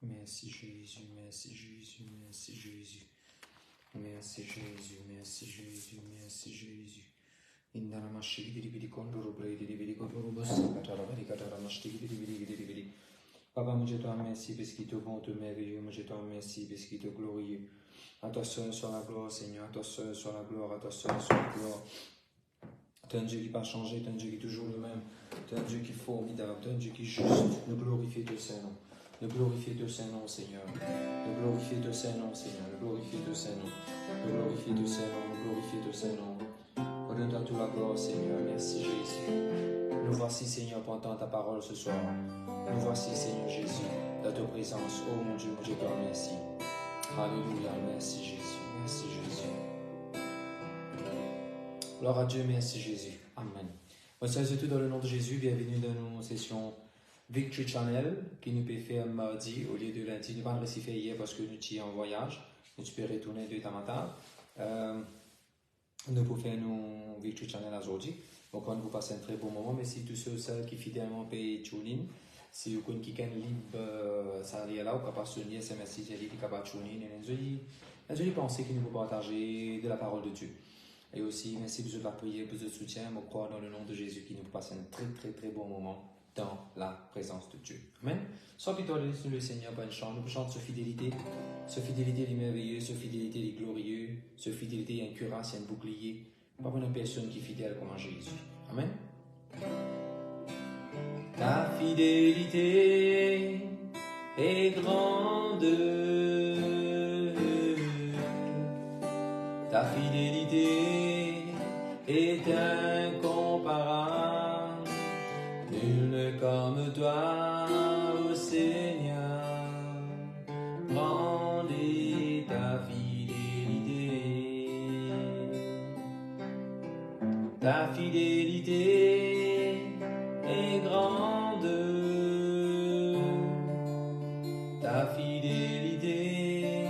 Merci Jésus, merci Jésus, merci Jésus. Merci Jésus, merci Jésus, merci Jésus. Indana mashiki diri biri kondoro brei diri biri kodoro bossa katara bari katara mashiki diri biri. Papa, moi je te remercie parce qu'il te bon, te merveilleux. Moi je te remercie parce qu'il te glorieux. À toi seul soit la gloire, Seigneur. À toi seul soit la gloire. À toi seul soit la gloire. Tu es un Dieu qui n'a pas changé. Tu es un Dieu qui est toujours le même. Tu es un Dieu qui est formidable. Tu es un Dieu qui est juste. Nous glorifions ton Saint-Nom. Nous glorifions ton Saint-Nom, Seigneur. Nous glorifions ton Saint-Nom, Seigneur. Nous glorifions ton Saint-Nom. Nous glorifions ton Saint-Nom. Nous glorifions ton Saint-nom. Redonne-toi toute la gloire, Seigneur. Merci, Jésus. Nous voici, Seigneur, pour entendre ta parole ce soir. Nous voici, Seigneur Jésus, dans ta présence. Oh mon Dieu, je te remercie. Alléluia, merci Jésus, merci Jésus. Gloire à Dieu, merci Jésus. Amen. Moi, c'est tout dans le nom de Jésus. Bienvenue dans nos sessions Victory Channel, qui nous peut faire mardi au lieu de lundi. Nous n'avons pas réussi à faire hier parce que nous étions en voyage. Nous pouvons retourner de Tamata. Nous pouvons faire nos Victory Channel aujourd'hui. Donc, on vous passe un très bon moment. Merci tous ceux qui fidèlement payent TuneIn. Si vous connaissez quelqu'un libre, ça arrive là, ou capable de souligner, c'est merci, j'ai dit capable de TuneIn. Et je pensais qu'il nous peut partager de la parole de Dieu. Et aussi, merci pour la prière, pour le soutien. Je crois dans le nom de Jésus qui nous passe un très, très, très bon moment dans la présence de Dieu. Amen. Sois pitoyeux sur le Seigneur, bonne chant. Nous chantons sa fidélité. Sa fidélité est merveilleuse, sa fidélité est glorieuse, sa fidélité est un cuirasse, un bouclier. Pas pour une personne qui est fidèle comme Jésus. Amen. Ta fidélité est grande. Ta fidélité est incomparable. Nul n'est comme toi, ô Seigneur. Grande est ta fidélité. Ta fidélité est grande. Ta fidélité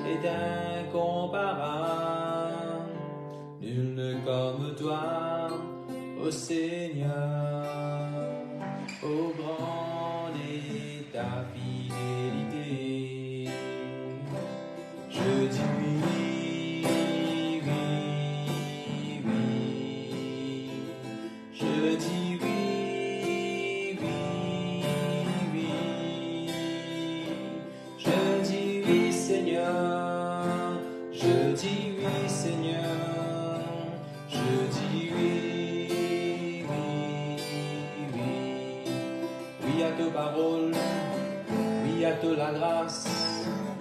est incomparable. Nul n'est comme toi, ô Seigneur. Ô grande est ta fidélité. Je dis oui. Parole, oui à ta la grâce,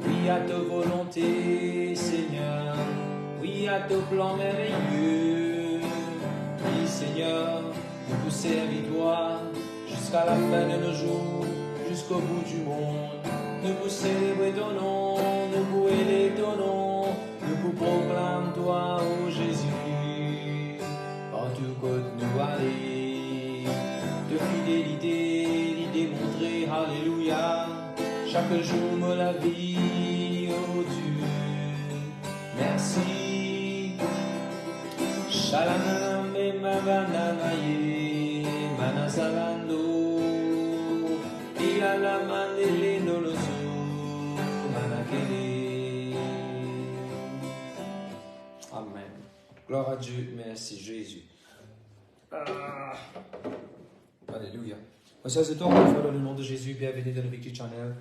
oui à ta volonté, Seigneur, oui à ton plan merveilleux. Oui, Seigneur, nous vous servir jusqu'à la fin de nos jours, jusqu'au bout du monde. Nous vous célébrons ton nom, nous vous élevons ton nom, nous vous proclamons toi, ô Jésus. En tout côté nous aller, de fidélité, démontrer, alléluia, chaque jour me la vie, oh Dieu, merci. Shalom et mavananaye, manasalando, ilala mandele noloso, manakele. Amen. Gloire à Dieu, merci Jésus. Alléluia. Ça, c'est toi, dans le nom de Jésus, bienvenue dans le Victory Channel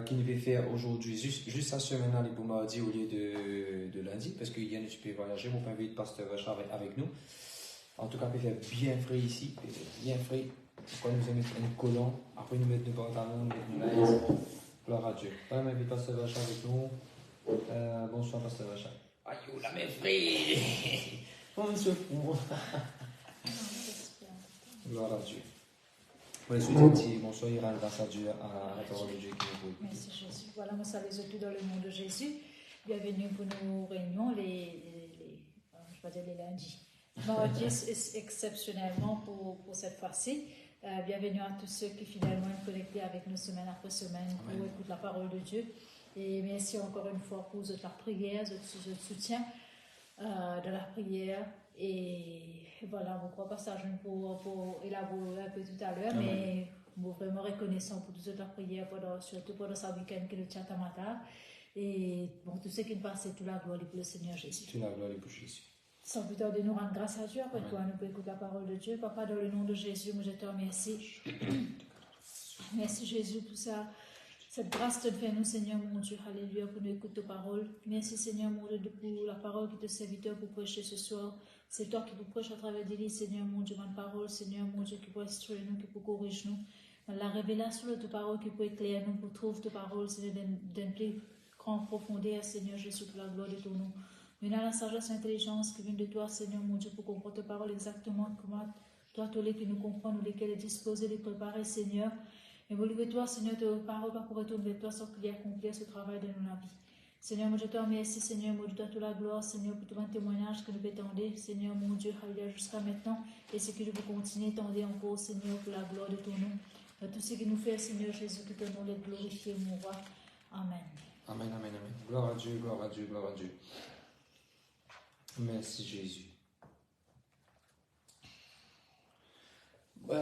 qui nous fait faire aujourd'hui, juste cette semaine-là, pour mardi au lieu de lundi, parce qu'il y a un petit peu voyager. Mon père invite Pasteur Vachar avec nous. En tout cas, il fait bien frais ici, bien frais. Pourquoi nous mettre un collant, après nous mettre nos pantalons, nous mettre nos laisses. Gloire à Dieu. Voilà, m'invite Pasteur Vachar avec nous. Bonsoir, Pasteur Vachar. Aïe, la mes frères! On se fout. Gloire à Dieu. Pour les sous-titres, bonsoir, Iran, grâce à Dieu, à la parole de Dieu qui nous prie. Merci Jésus. Voilà, nous saluons tout dans le nom de Jésus. Bienvenue pour nos réunions, je vais dire les lundis. Mardi, exceptionnellement pour cette fois-ci. Bienvenue à tous ceux qui finalement sont connectés avec nous semaine après semaine pour écouter la parole de Dieu. Et merci encore une fois pour la prière, votre soutien de la prière. Et voilà, on ne croit pas ça pour élaborer un peu tout à l'heure, mais Nous sommes vraiment reconnaissants pour toute cette prière, surtout pendant ce week-end que le Tchatamata. Et pour tous ceux qui nous passent, toute la gloire pour le Seigneur Jésus. Toute la gloire pour Jésus. Sans plus tarder, nous rendre grâce à Dieu. Après toi, nous pouvons écouter la parole de Dieu. Papa, dans le nom de Jésus, moi je te remercie. Merci Jésus pour ça. Cette grâce te fait nous, Seigneur mon Dieu, alléluia, pour nous écouter ta parole. Merci Seigneur mon Dieu pour la parole qui te serviteur pour prêcher ce soir. C'est toi qui nous prêches à travers des livres, Seigneur mon Dieu, ma parole, Seigneur mon Dieu, qui peut instruire nous, qui peut corriger nous. La révélation de ta parole qui peut éclairer nous, pour trouver ta parole, Seigneur, d'une plus grande profondeur, Seigneur Jésus, pour la gloire de ton nom. Maintenant, la sagesse et l'intelligence qui vient de toi, Seigneur mon Dieu, pour comprendre ta parole exactement comment toi, tous les qui nous comprends, nous lesquels est disposé, les préparer, Seigneur. Et vous levez toi, Seigneur, ta parole, pas pour retourner vers toi, sans qu'il y ait accompli ce travail de nos vie. Seigneur, moi je te remercie, Seigneur, moi je te donne toute la gloire, Seigneur, pour tout un témoignage que nous pouvons tendre, Seigneur, mon Dieu, alléluia, jusqu'à maintenant, et ce que nous pouvons continuer, tendre encore, Seigneur, pour la gloire de ton nom. Tout ce qui nous fait, Seigneur Jésus, que ton nom est glorifié, mon roi. Amen. Amen, amen, amen. Gloire à Dieu, gloire à Dieu, gloire à Dieu. Merci Jésus. Moi,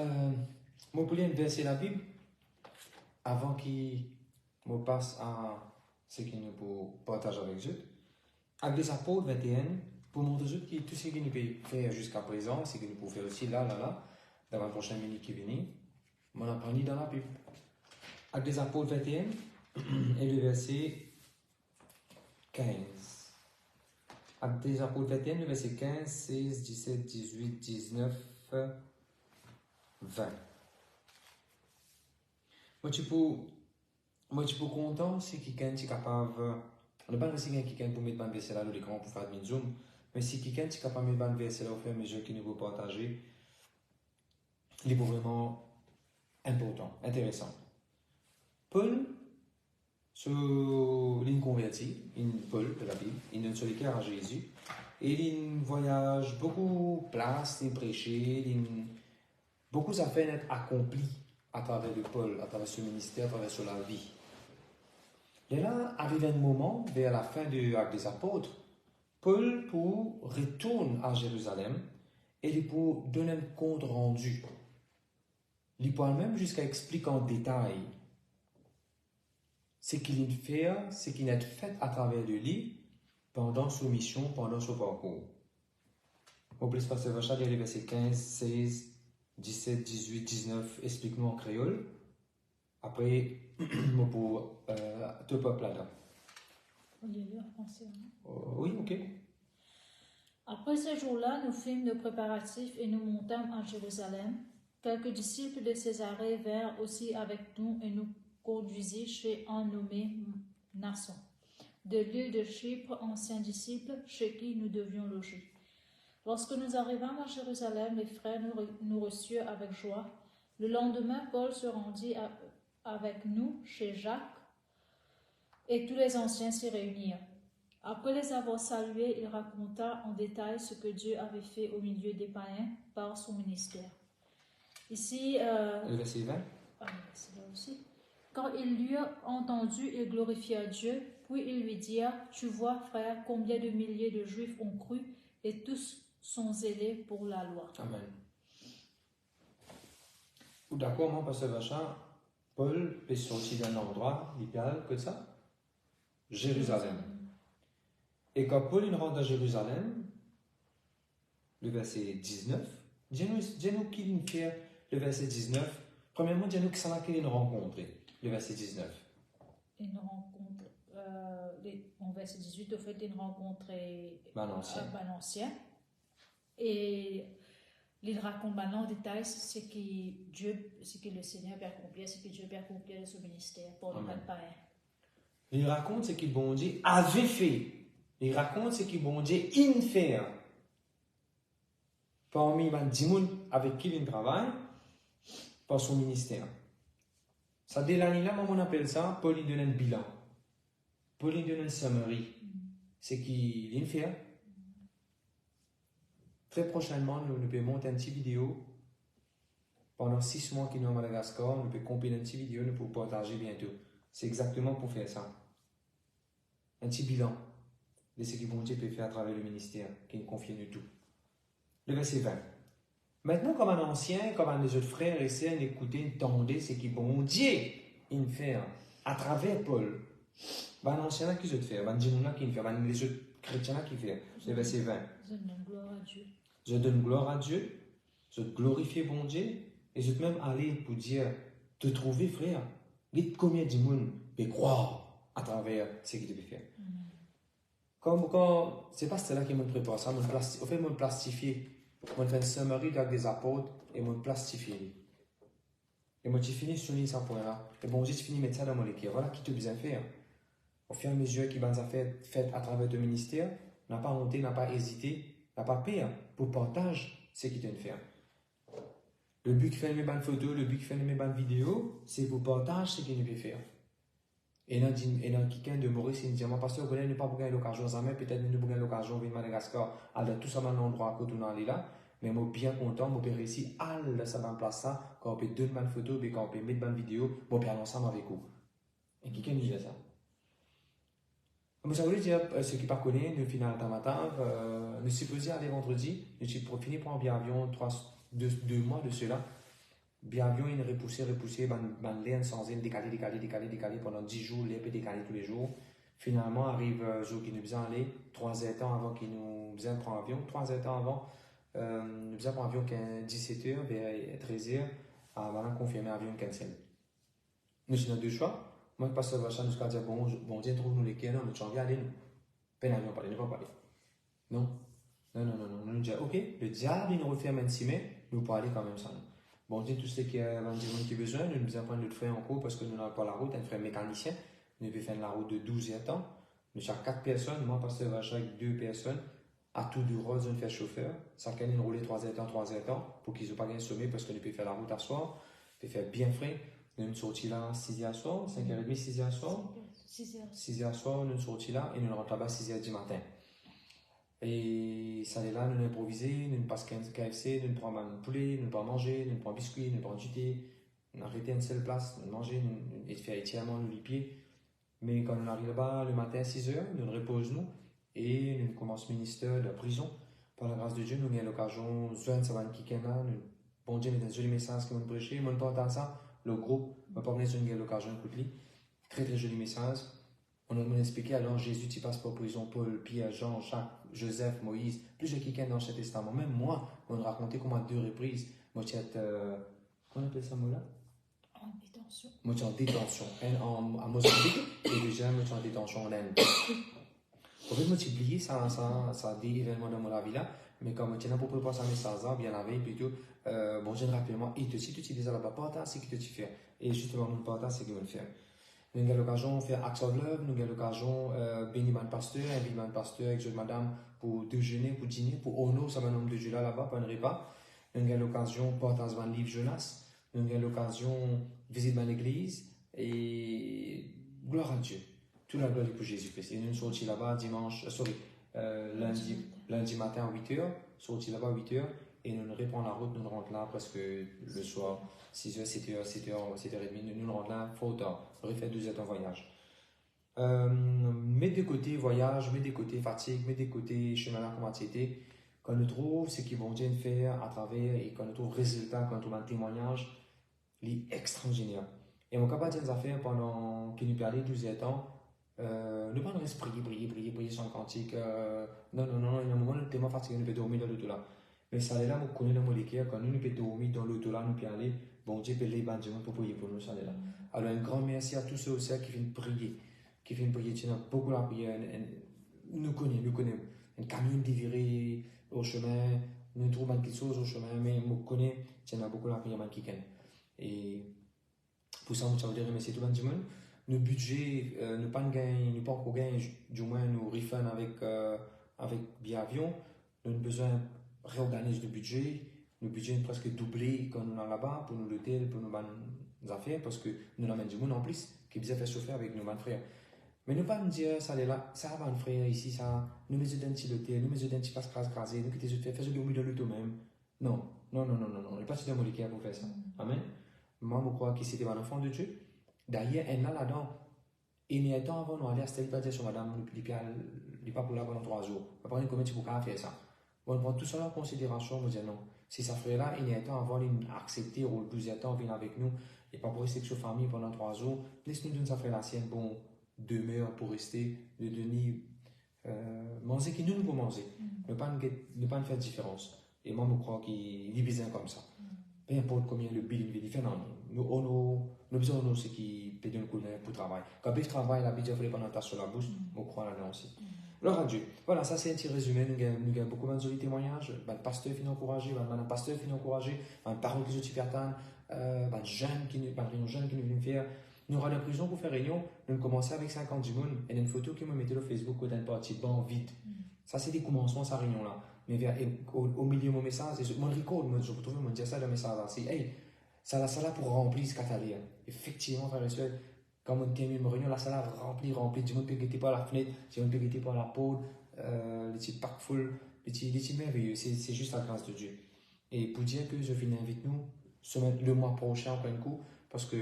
pour lire verser la Bible, avant qu'il me passe à ce que nous pouvons partager avec Dieu, avec les apôtres 21, pour montrer que tout ce que nous pouvons faire jusqu'à présent, c'est que nous pouvons faire aussi là, dans la prochaine minute qui vient, on apprend dans la Bible. Avec les apôtres 21, et le verset 15. Avec les apôtres 21, le verset 15, 16, 17, 18, 19, 20. Moi, je suis content si quelqu'un est capable. On n'a pas réussi quelqu'un pour mettre un verset là dans l'écran pour faire un zoom, mais si quelqu'un est capable de mettre un verset là au fur et à mesure qu'il nous veut partager, il est vraiment important, intéressant. Paul, sur l'île convertie, Paul de la Bible, il donne sur les cœurs à Jésus, et il voyage beaucoup de places, il prêchait, beaucoup affaires être accomplies à travers de Paul, à travers ce ministère, à travers la vie. Et là, arrive un moment, vers la fin de l'Acte des Apôtres, Paul retourne à Jérusalem et il pour donner un compte rendu. Il peut même jusqu'à expliquer en détail ce qu'il fait, ce qu'il a fait à travers de lui pendant sa mission, pendant son parcours. Au plus, pasteur Vacha, les versets 15, 16, 17, 18, 19, explique-nous en créole. Après, pour tout peuple là-dedans. On dit en français. Oui, ok. Après ce jour-là, nous fîmes nos préparatifs et nous montâmes à Jérusalem. Quelques disciples de Césarée vinrent aussi avec nous et nous conduisit chez un nommé Nasson, de l'île de Chypre, ancien disciple, chez qui nous devions loger. Lorsque nous arrivâmes à Jérusalem, les frères nous reçurent avec joie. Le lendemain, Paul se rendit avec nous chez Jacques, et tous les anciens s'y réunirent. Après les avoir salués, il raconta en détail ce que Dieu avait fait au milieu des païens par son ministère. Ici, Le verset 20. c'est là aussi. Quand ils l'eurent entendu, ils glorifia Dieu, puis ils lui dirent, « Tu vois, frère, combien de milliers de Juifs ont cru, et tous sont zélés pour la loi. » Amen. D'accord, moi, pasteur Vacha, Paul est sorti d'un endroit, l'idéal que ça, Jérusalem. Et quand Paul rentre à Jérusalem, le verset 19, dis-nous qu'il fait le verset 19. Premièrement, dis-nous que ça n'a qu'il rencontre, le verset 19. Une rencontre, en verset 18, au fait, une rencontre Balancien. Et il raconte maintenant en détail ce que le Seigneur peut accomplir, ce que Dieu peut accomplir de son ministère pour le païen. Il raconte ce que bon Dieu avait fait. Il raconte ce que bon Dieu in fait. Parmi les gens avec qui il travaille, par son ministère. Ça, dès l'année-là, on appelle ça, Paul il donne un bilan. Paul il donne un summary. Ce qu'il fait. Très prochainement, nous pouvons monter une petite vidéo. Pendant 6 mois qu'il est à Madagascar, nous pouvons compiler une petite vidéo, nous pouvons partager bientôt. C'est exactement pour faire ça. Un petit bilan de ce que bon Dieu peut faire à travers le ministère, qui nous confie de tout. Le verset 20. Maintenant, comme un ancien, comme un des autres frères et sœurs, écoutez, entendez ce qui bon Dieu il fait à travers Paul. Un ancien là qui se fait, un dimanche là qui fait, les autres chrétiens là qui fait. C'est verset 20. Je donne gloire à Dieu. Je donne gloire à Dieu, je glorifie bon Dieu, et je même aller pour dire, te trouver frère, dites combien de monde peut croire à travers ce qu'il peut faire. Comme quand, c'est pas cela qui me prépare ça, au fait, me plastifier. Je fais une summary avec des apôtres et me plastifier. Et moi, tu finis sur ça point là. Et bon, j'ai fini de mettre ça dans mon équipe. Voilà qui te besoin faire. Au fur et à mesure qu'il va faire à travers le ministère, n'a pas honté, n'a pas hésité, n'a pas peur pour partager ce qu'il te faire. Le but qui fait mes bonnes photos, le but qui fait mes bonnes vidéos, c'est pour partager ce qu'il peut faire. Et dans quelqu'un de Maurice, il me dit, parce que vous n'avez pas gagné l'occasion, jamais peut-être nous avons l'occasion de Madagascar, à tout ça dans l'endroit où on est là, mais je suis bien content, je peux réussir à ça dans place ça, quand on peut donner bonnes photos, quand on peut mettre bonnes vidéos, je peux aller ensemble avec vous. Et quelqu'un me dit ça. Ça voulait dire, ceux qui ne connaissent pas, nous finissons le matin, nous sommes supposés aller vendredi, nous sommes finis pour un billet avion 2 mois de cela. Bien avion, il repoussé, l'air sans il décalé pendant 10 jours, l'air peut décaler tous les jours. Finalement, arrive le jour qui nous besoin aller, 3 heures avant qu'il nous besoin prendre avion, 3 heures avant, nous besoin prendre avion 17h, vers 13h, avant de confirmer l'avion cancel. Nous avons 2 choix. Moi, je passe sur le nous dire, bon Dieu, trouve-nous les quais, non, nous sommes bien allés, nous. Peine avion parler, ne pas parler. Non. Nous nous disons, ok, le diable, il nous refait un 6 mai, nous pouvons aller quand même ça. Bon, Dieu, tout ce qui a besoin, nous devons prendre notre frère en cours parce que nous n'avons pas la route, un frère mécanicien. Nous devons faire la route de 12 temps. Nous avons 4 personnes, moi, pasteur Vacha avec 2 personnes. À tout du rose, nous faire chauffeur. Chacun nous rouler 3 temps pour qu'ils n'aient pas gagné sommet parce que nous pouvons faire la route à soir. Nous pouvons faire bien frais. Nous sommes sortis là 6h à soir, 5h30, 6h à soir. 6h à soir, nous sommes sortis là et nous rentrons là-bas 6h du matin. Et ça est là, nous improvisé, nous passons 15 KFC, nous prenons un poulet, nous prenons manger, nous prenons biscuit, nous prenons du thé, nous arrêtons une seule place, nous manger, nous faire étirement, nous les pieds. Mais quand nous arrivons là-bas le matin à 6h, nous reposons et nous commençons ministère de prison. Par la grâce de Dieu, nous avons l'occasion, Zoan, ça va nous kicker là, bon Dieu, nous avons un joli message que nous prêchons, nous portons ça, le groupe, nous avons l'occasion d'écouter, très très joli message. On a expliqué alors Jésus, tu passes par prison, Paul, Pierre, Jean, Jacques, Joseph, Moïse, plusieurs quelqu'un dans l'Ancien Testament. Même moi, on a raconté comment à 2 reprises, moi j'ai comment on appelle ça mot là? En détention. Moi j'ai en détention à Mozambique et déjà moi j'ai en détention en Inde. En fait, moi j'ai oublié ça des événements dans mon vie là, mais quand moi j'ai pour préparer ça message là, bien la veille plutôt, bon j'ai rapidement, et si tu dis là-bas, partage, c'est que tu fais. Et justement, mon partage, c'est que je vais le faire. Nous avons l'occasion de faire Acts of Love, nous avons l'occasion de bénir le pasteur, inviter le pasteur avec madame pour déjeuner, pour dîner, pour honorer ça nombre de Dieu là-bas, pour un repas. Nous avons l'occasion de porter un livre Jonas, nous avons l'occasion de visiter l'église et gloire à Dieu. Toute la gloire est pour Jésus-Christ. Et nous sommes sortis là-bas lundi matin à 8h, sortis là-bas à 8h et nous reprenons la route, nous rentrons là presque le soir. 6h, 7h, 7h30, nous rentrons là, fort tard. On aurait fait 2 heures en voyage. Mets de côté voyage, mets de côté fatigue, mets de côté chemin là, comment c'était. Quand nous trouvons ce qu'ils vont bien faire à travers et quand nous trouvons résultat, quand nous trouvons un témoignage, c'est extraordinaire. Et mon capable de faire pendant qu'il nous parlait 12 ans, nous pas nous prier sur le cantique. Non, il y a un moment où nous sommes tellement fatigués, nous pouvons dormir dans l'auto là. Mais ça est là, nous connaissons dans molécule, quand nous pouvons dormir dans l'auto là, nous pouvons aller. Bon Dieu peut les bandes pour prier pour nous, ça est là. Alors un grand merci à tous ceux aussi qui viennent prier. Qui viennent prier, tu as beaucoup la prière. Nous connaissons. Un camion déviré au chemin, nous trouvons quelque chose au chemin, mais nous connaissons, tu as beaucoup la prière qui gagne. Et pour ça, nous voulons remercier tout le monde. Nos budgets, nous pas encore gagné, du moins nous refund avec bien avion. Nous avons besoin de réorganiser le budget. Le budget est presque doublé quand nous sommes là-bas pour nous l'hôtel, pour nos affaires, parce que nous avons du monde en plus qui vient faire chauffer avec nos frères. Mais ne pas nous dire, ça est là, ça va, frère, ici, ça, nous mettons d'un petit l'hôtel, nous mettons d'un petit passe crasé, nous quittons de faire dormir dans l'auto même. Non, on n'est pas sur des molécules pour faire ça. Amen. Moi, je crois que c'était un enfant de Dieu. D'ailleurs, elle est là-dedans. Et il y a temps avant, nous allons à pas dire sur madame, il n'est pas pour là pendant 3 jours. Après, comment tu peux faire ça? On prend tout ça en considération, on dit non. Si ça ferait là, il y a temps avant d'accepter ou le plus temps venir avec nous et pas pour rester avec sa famille pendant 3 jours, laisse-nous donner ça faire la sienne, bon, demeure pour rester, de donner, manger qui nous pouvons manger, ne pas faire différence. Et moi, je crois qu'il est bien comme ça. Peu importe combien le bill est différent, nous besoin de ce qui peut donner le coup pour travail. Quand je travaille, la bidja fait pendant sur la bouche, je crois là-dedans aussi. Gloire à Dieu. Voilà, ça c'est un petit résumé. Nous avons beaucoup de témoignages. Le pasteur finit encouragé, le pasteur finit encouragé, un parole qui se pertanne, un jeune qui nous vient faire. Nous aurons la prison pour faire réunion. Nous commençons avec 50 du monde et une photo qui me mettait sur Facebook d'un parti banc vide. Ça c'est des commencements, sa réunion-là. Mais au milieu de mon message, mon record, je retrouve mon dire ça dans le message là. C'est, hey, ça là pour remplir ce catalyse. Effectivement, frère et soeur, quand on termine mon réunion, la salle remplie, du monde peut guetter par la fenêtre, du monde peut guetter par la porte, les petits packs full, les petits merveilleux, c'est juste la grâce de Dieu. Et pour dire que je finis avec nous, le mois prochain, en plein coup, parce que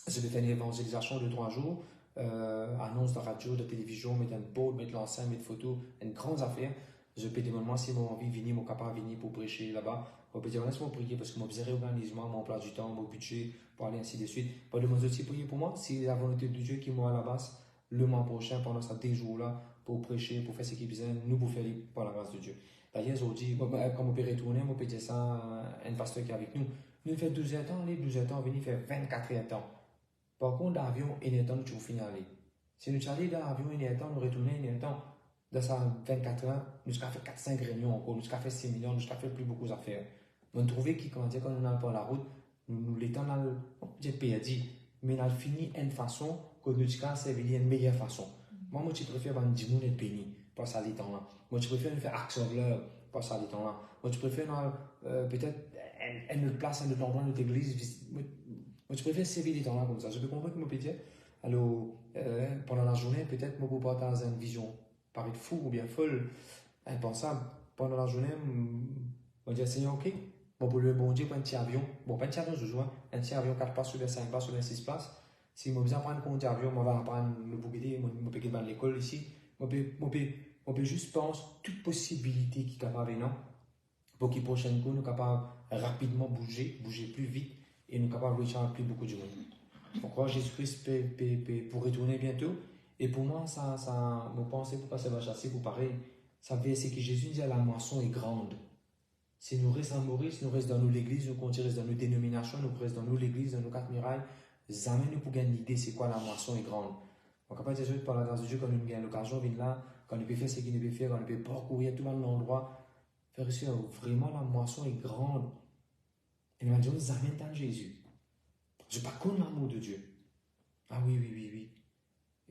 je vais faire une évangélisation de 3 jours, annonce de radio, de télévision, mettre un board, mettre l'enceinte, mettre photo, une grande affaire. Je peux demander moi si j'ai envie de venir, mon capable de venir pour prêcher là-bas. On peut dire, laisse-moi prier parce que moi, je réorganise mon emploi du temps, mon budget, pour aller ainsi de suite. Pas demander aussi prier pour moi, si la volonté de Dieu qui est moi à la base, le mois prochain, pendant ces 10 jours-là, pour prêcher, pour faire ce qu'il besoin, nous pour faire par la grâce de Dieu. D'ailleurs, je dis, quand on peut retourner, on peut dire ça à un pasteur qui est avec nous. Nous faisons 12 ans, les 12 ans, on vient faire 24 ans. Par contre, l'avion, il y a un temps où tu vas finir aller. Si nous allons dans l'avion, il y a un temps, nous retournons, il y a un temps. Dans ces 24 ans, nous avons fait 4-5 réunions encore, nous avons fait 6 millions, nous avons fait plus beaucoup d'affaires. On a trouvé que quand on a pas la route, nous l'étant j'ai perdu, mais on a fini d'une façon que nous avons servi une meilleure façon. Moi, je préfère que nous soyons bénis par ça les temps là. Moi, je préfère faire action de l'heure par ça les temps là. Moi, je préfère peut-être une autre place, un autre endroit, une autre église. Moi, je préfère servir les temps là comme ça. Je peux comprendre que je peux dire, alors, pendant la journée, peut-être je peux partager une vision. Paraît fou ou bien folle, impensable. Pendant la journée, on dit Seigneur, ok, bon, pour le bon Dieu, pour un petit avion, bon, pas un petit avion, je joue, un petit avion 4 places, ou bien 5 places, ou bien 6 places. Si je besoin de prendre un petit avion, je vais apprendre le bouquet, je peux aller à l'école ici, je peux juste penser toute possibilité qui est capable, non? Pour que prochaine coup, nous sommes capables rapidement bouger plus vite, et nous sommes capables de rechercher plus beaucoup de monde. Pourquoi Jésus-Christ pour retourner bientôt? Et pour moi, me penser pour passer à chasser, pour pareil, ça veut dire que Jésus dit la moisson est grande. Si nous restons à Maurice, nous restons dans l'église, nous continuons dans nos dénominations, nous restons dans l'église, dans nos 4 murailles, jamais nous pouvons gagner l'idée c'est quoi la moisson est grande. On ne peut pas dire par la grâce de Dieu quand nous gagnons l'occasion de venir là, quand nous peut faire ce qu'il nous peut faire, quand nous peut parcourir tout l'endroit, faire ici, vraiment la moisson est grande. Et nous allons nous amène dans Jésus. Je ne pas connais l'amour de Dieu. Ah oui.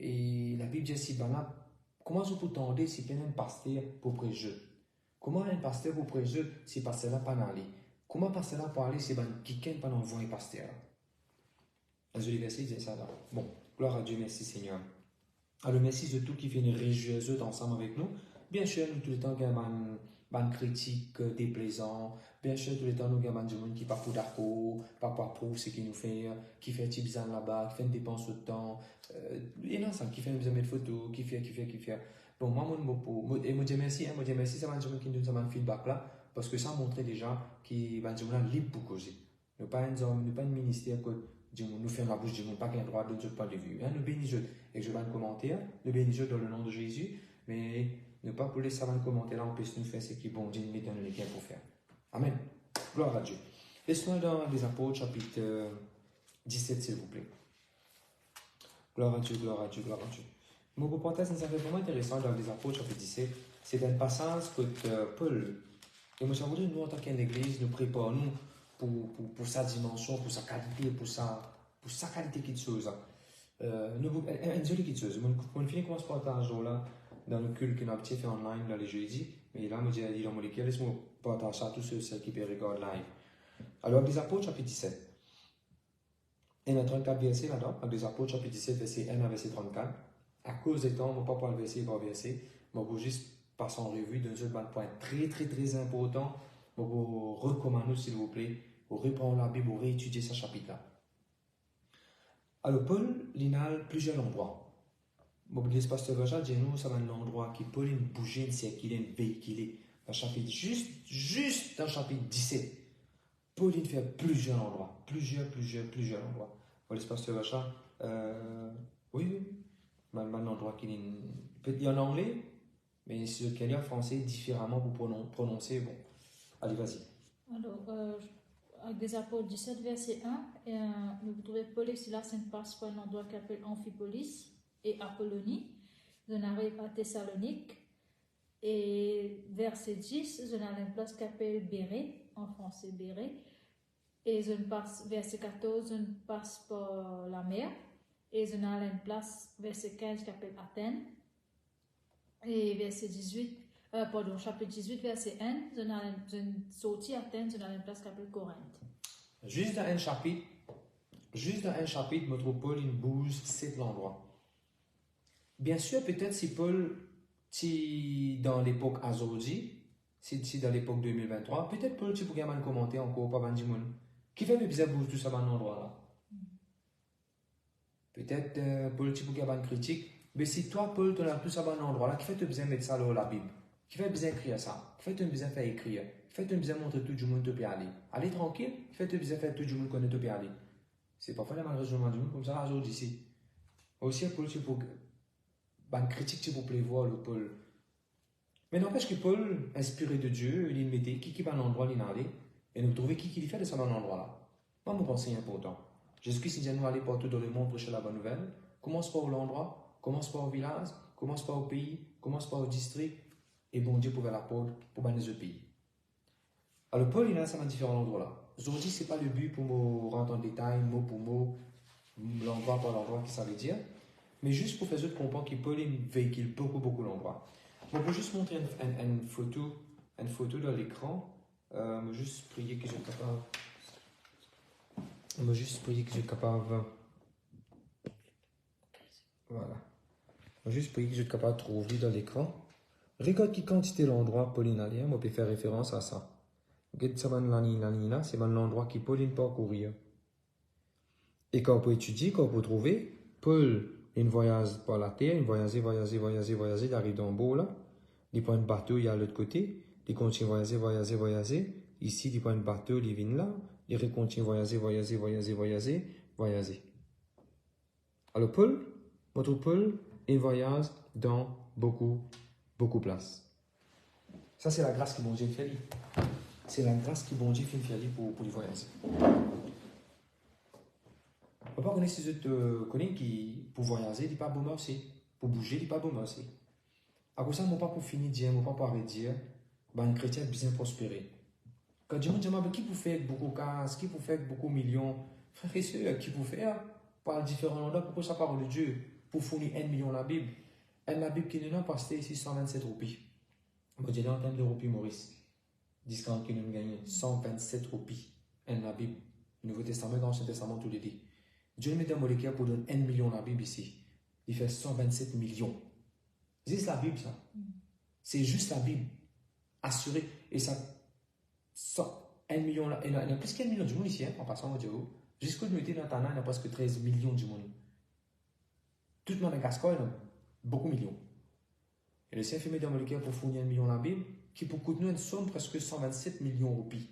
Et la Bible dit si comment je peux tendre si il y a un pasteur pour prêcher? Comment un pasteur pour prêcher si pasteur là pas aller? Comment pasteur là pour aller si quelqu'un pas envoyer pasteur? Dans le verset dit ça là. Bon, gloire à Dieu, merci Seigneur. Alors merci de tout qui fait une réjouissance ensemble avec nous. Bien sûr, nous tout le temps qu'il y a une critique déplaisant. Bien sûr, tout le temps, nous avons des gens qui ne sont pas d'accord, pas pour ce qu'il nous fait, qui fait un petit bizarre là-bas, qui fait une dépense de temps. Et non, ça, qui fait une bizarre de photos, qui fait. Bon, moi, je dis merci, ça va être qui nous donne un feedback là, parce que ça montre déjà qu'il va être libre pour causer. Nous pas un ministère que nous faisons la bouche du monde, pas qu'un droit de notre point de vue. Nous bénissons, et je vais un commentaire, nous bénissons dans le nom de Jésus, mais ne pas pour laisser un commentaire là, on peut nous faire ce qui est bon, Dieu nous donne les biens pour faire. Amen. Gloire à Dieu. Laissons dans les Apôtres, chapitre 17, s'il vous plaît. Gloire à Dieu. Mon reportage, ça fait vraiment intéressant dans les Apôtres, chapitre 17. C'est un passage que Paul, et moi, j'avoue, nous, en tant qu'église, nous préparons pour sa dimension, pour sa qualité, pour sa qualité qui est chose. Une jolie qui est chose. Mon fini commence par un jour là, dans le culte que nous avons fait online, dans les jeudis. Mais là, je dis dans mon équipe, laisse-moi partager ça à tous ceux qui peuvent regarder live. Alors, les Apôtres, chapitre 17. Et il y a 34 versets là-dedans. Les Apôtres, chapitre 17, verset 1 à verset 34. À cause des temps, je ne vais pas parler verset par verset. Je vais juste passer en revue d'un seul point très important. Je vous recommande, s'il vous plaît, vous reprendre la Bible, vous réétudier ce chapitre-là. Alors, Paul, il a plusieurs endroits. Bon, les pasteurs Vajal disent nous, ça va un endroit qui peut bouger, circuler, véhiculer. Dans chapitre, juste dans chapitre 17, Paul il fait plusieurs endroits. Plusieurs endroits. Voilà, pasteur Vacha. Oui. Un endroit qui peut dire en anglais, mais ce qu'il y a en français différemment pour prononcer. Bon, allez, vas-y. Alors, avec des apôtres 17, verset 1, vous trouvez Paul et Silas passe par un endroit qui s'appelle Amphipolis et Apollonie. On arrive à Thessalonique. Et verset 10, on a une place qui s'appelle Bérée, en français Bérée. Et verset 14, on passe par la mer. Et on a une place, verset 15, qui s'appelle Athènes. Et verset 18, chapitre 18, verset 1, on a une sortie à Athènes, on a une place qui s'appelle Corinthe. Juste dans un chapitre, me trouve Paul, il bouge 7 endroits. Bien sûr, peut-être si Paul, si dans l'époque aujourd'hui, si dans l'époque 2023, peut-être Paul, tu pourrais mal commenter encore par Bandimoun. Qui fait bizarre bouge tout ça dans un endroit là? Peut-être Paul, tu pourrais mal critique. Mais si toi, Paul, tu as tout ça dans un endroit là, qui fait te besoin mettre ça dans la Bible? Qui fait besoin écrire ça? Qui fait te besoin faire écrire? Qui fait te besoin montrer tout le monde te peut aller? Aller tranquille, qui fait te besoin faire tout le monde connaître te peut aller? C'est parfois la malheureusement du monde comme ça aujourd'hui ici. Aussi, Paul, tu pourrais. Une critique, tu pourrais voir le Paul. Mais n'empêche que Paul, inspiré de Dieu, il mettait qui va dans l'endroit où il allait, et nous trouvons qui fait de ça dans l'endroit là. Moi, mon pensée est important. Jésus-Christ, il dit nous aller partout dans le monde prêcher la bonne nouvelle. Commence par l'endroit, commence par au village, commence par au pays, commence par au district, et bon Dieu pouvait la porte pour les autres pays. Alors, Paul, il a ça dans différents endroits là. Aujourd'hui, ce n'est pas le but pour me rentrer en détail, mot pour mot, l'endroit par l'endroit, qui ça veut dire, mais juste pour faire autres comprendre que Paul véhicule beaucoup l'endroit. On peut juste montrer une photo dans l'écran. On va juste prier que je sois capable. Voilà. On va juste prier que je sois capable de trouver dans l'écran. Regarde qui quantité l'endroit Pauline allait, on peut faire référence à ça. Regarde ça dans la ligne, c'est l'endroit qui Pauline peut courir. Et quand on peut étudier, quand on peut trouver, Paul, il voyage par la terre, il voyage, il arrive dans le beau là. Il prend un bateau, il y a l'autre côté. Il continue voyager. Ici, il prend un bateau, il vient là. Il continue voyager. Alors, notre Paul, il voyage dans beaucoup de places. Ça, c'est la grâce que bon Dieu fait. C'est la grâce que bon Dieu fait pour les voyager. On ne peut pas connaître ces autres qui, pour voyager, il n'est pas bon aussi. Pour bouger, il n'est pas bon aussi. À cause de ça, je ne pas pour finir de dire, je ne pas pour arrêter de dire, un chrétien bien prospérer. Quand Dieu me dit, qui peut faire beaucoup de cases, qui peut faire beaucoup de millions, frères et sœurs, qui peut faire par différents endroits, pourquoi ça parle de Dieu, pour fournir 1 million la Bible. Et la Bible qui nous a passé ici 127 roupies. Je dis en termes de roupies, Maurice, discount qui nous a gagné 127 roupies. Et la Bible, Nouveau Testament, Ancien Testament, tout les dit. Dieu met un molécule pour donner 1 million la Bible ici. Il fait 127 millions. C'est la Bible, ça. C'est juste la Bible. Assuré. Et ça, 1 million là. Il y a plus qu'un million du monde ici, en passant au Dieu. Jusqu'au nuit dans Tana, il y a presque 13 millions du monde. Tout Madagascar, il y a beaucoup de millions. Et le Seigneur fait mettre un molécule pour fournir 1 million la Bible, qui pour coûter nous une somme presque 127 millions de roupies.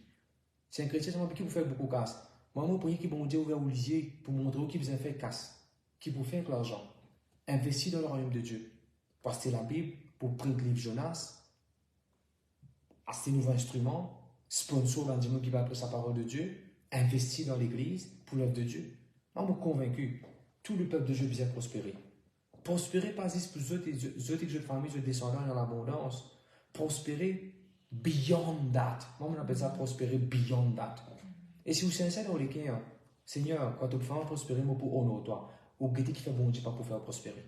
C'est un chrétien qui vous fait beaucoup de casse. Moi, je prie que bon Dieu ouvre aux yeux pour montrer qui vous a fait casse, qui vous fait avec l'argent. Investir dans le royaume de Dieu. Parce que la Bible, pour prendre le livre Jonas, acheter de nouveaux instruments, sponsor dans le qui va appeler sa parole de Dieu, investir dans l'église pour l'œuvre de Dieu. Moi, je suis convaincu, tout le peuple de Dieu vient prospérer. Prospérer pas juste pour eux et famille, eux descendants dans l'abondance. Prospérer beyond that. Moi, on appelle ça prospérer beyond that. Et si vous êtes sincère dans les cas, Seigneur, quand tu fais prospérer, moi pour honorer toi, ou qui fait bon Dieu pas pour faire prospérer.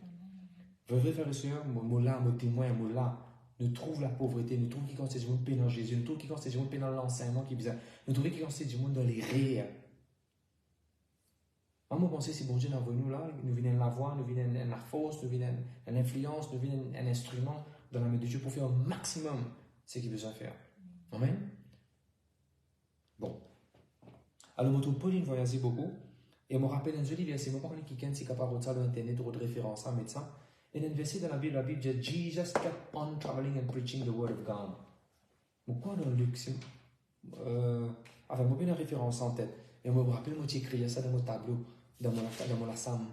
Vrai frère et sœur, moi là, moi témoin, moi là, nous trouve la pauvreté, nous trouve qui constate du monde pénal dans Jésus, nous trouve qui constate du monde pénal dans l'enseignement qui est bizarre, nous trouve qui constate du monde dans les rires. Moi, je pense si bon Dieu est nous là, nous venons la voix, nous venons la force, nous venons l'influence, nous venons un instrument dans la main de Dieu pour faire au maximum ce qu'il a besoin de faire. Amen. Bon. Alors, je trouve Paul voyageait beaucoup. Et je me rappelle un joli verset, je ne sais pas si quelqu'un est capable de ça sur Internet ou de référence à mettre ça. Et un verset dans la Bible dit Jesus kept on traveling and preaching the word of God. Pourquoi dans Luc enfin, moi, j'ai une référence en tête. Et moi, je me rappelle, moi, j'ai écrit ça dans mon tableau, dans mon lassam.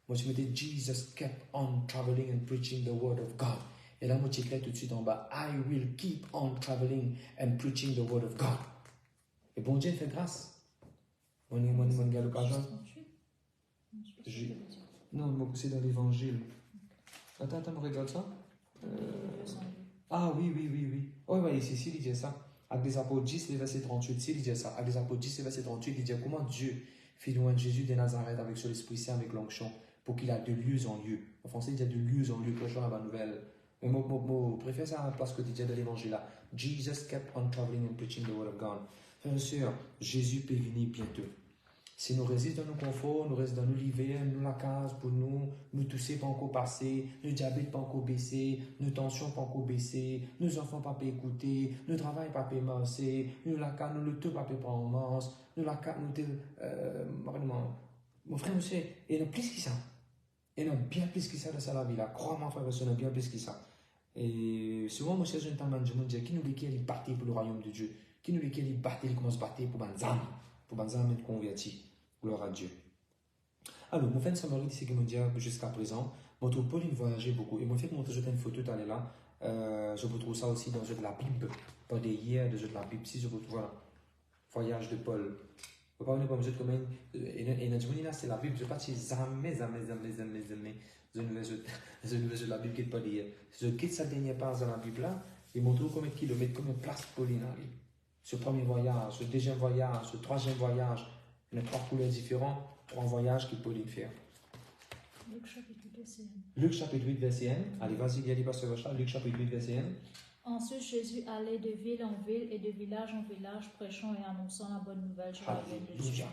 Moi, je mettais Jesus kept on traveling and preaching the word of God. Et là, moi, j'ai écrit tout de suite en bas, I will keep on traveling and preaching the word of God. Et bon Dieu, fait grâce. On a l'occasion. Non, moi, c'est dans l'évangile. Attends, regarde ça. Ah oui. Oui, ici, il dit ça. Avec les apôtres 10, les versets 38, ici, il dit ça. Avec les apôtres 10, les versets 38, il dit comment Dieu fit loin Jésus de Nazareth avec son Esprit Saint, avec l'onction, pour qu'il a de lieu en lieu. En français, il dit de lieu en lieu, prêchant la bonne nouvelle. Mais moi, je préfère ça à la place que tu dis de l'évangile là. Jesus kept on traveling and preaching the word of God. Frères et sœurs, Jésus peut venir bientôt. Si nous restons dans nos conforts, nous restons dans nos l'hiver, nous la case pour nous tousser pas encore passer, nos diabète pas encore baisser, nos tensions pas encore baisser, nos enfants pas écouter, nos travail pas marcher, nous la case, nous le tout pas prendre en masse, nous la case, mon frère monsieur, il y en a plus que ça. Il y en a bien plus que ça dans la vie là. Crois-moi frère monsieur, il y en a bien plus que ça. Et souvent, moi, je suis un temps de dire qui nous dit qu'il est parti pour le royaume de Dieu, qui nous dit qu'il est parti, il commence à partir pour Banzam être converti. Gloire à Dieu. Alors, mon frère Samarie, c'est qu'il me dit jusqu'à présent, mon trouve Pauline voyageait beaucoup. Et mon fait que mon une photo tout à là, je vous trouve ça aussi dans le jeu de la Bible, pas des hier, dans le jeu de la Bible, si je vous trouve, voilà, voyage de Paul. Vous parlez comme je comme et dans le là, c'est la Bible, je ne sais pas si jamais, je ne veux la Bible qui est pas d'hier. Je quitte sa dernière page dans la Bible là, et mon trouve combien de kilomètres, combien de place Pauline a. Ce premier voyage, ce deuxième voyage, ce troisième voyage. Il y a 3 couleurs différentes, 3 voyages qu'il peut faire. Luc chapitre 8, verset 1. Luc chapitre 8, verset 1. Allez, vas-y, il y a des passages là. Luc chapitre 8, verset 1. Ensuite, Jésus allait de ville en ville et de village en village, prêchant et annonçant la bonne nouvelle sur la vie de Dieu.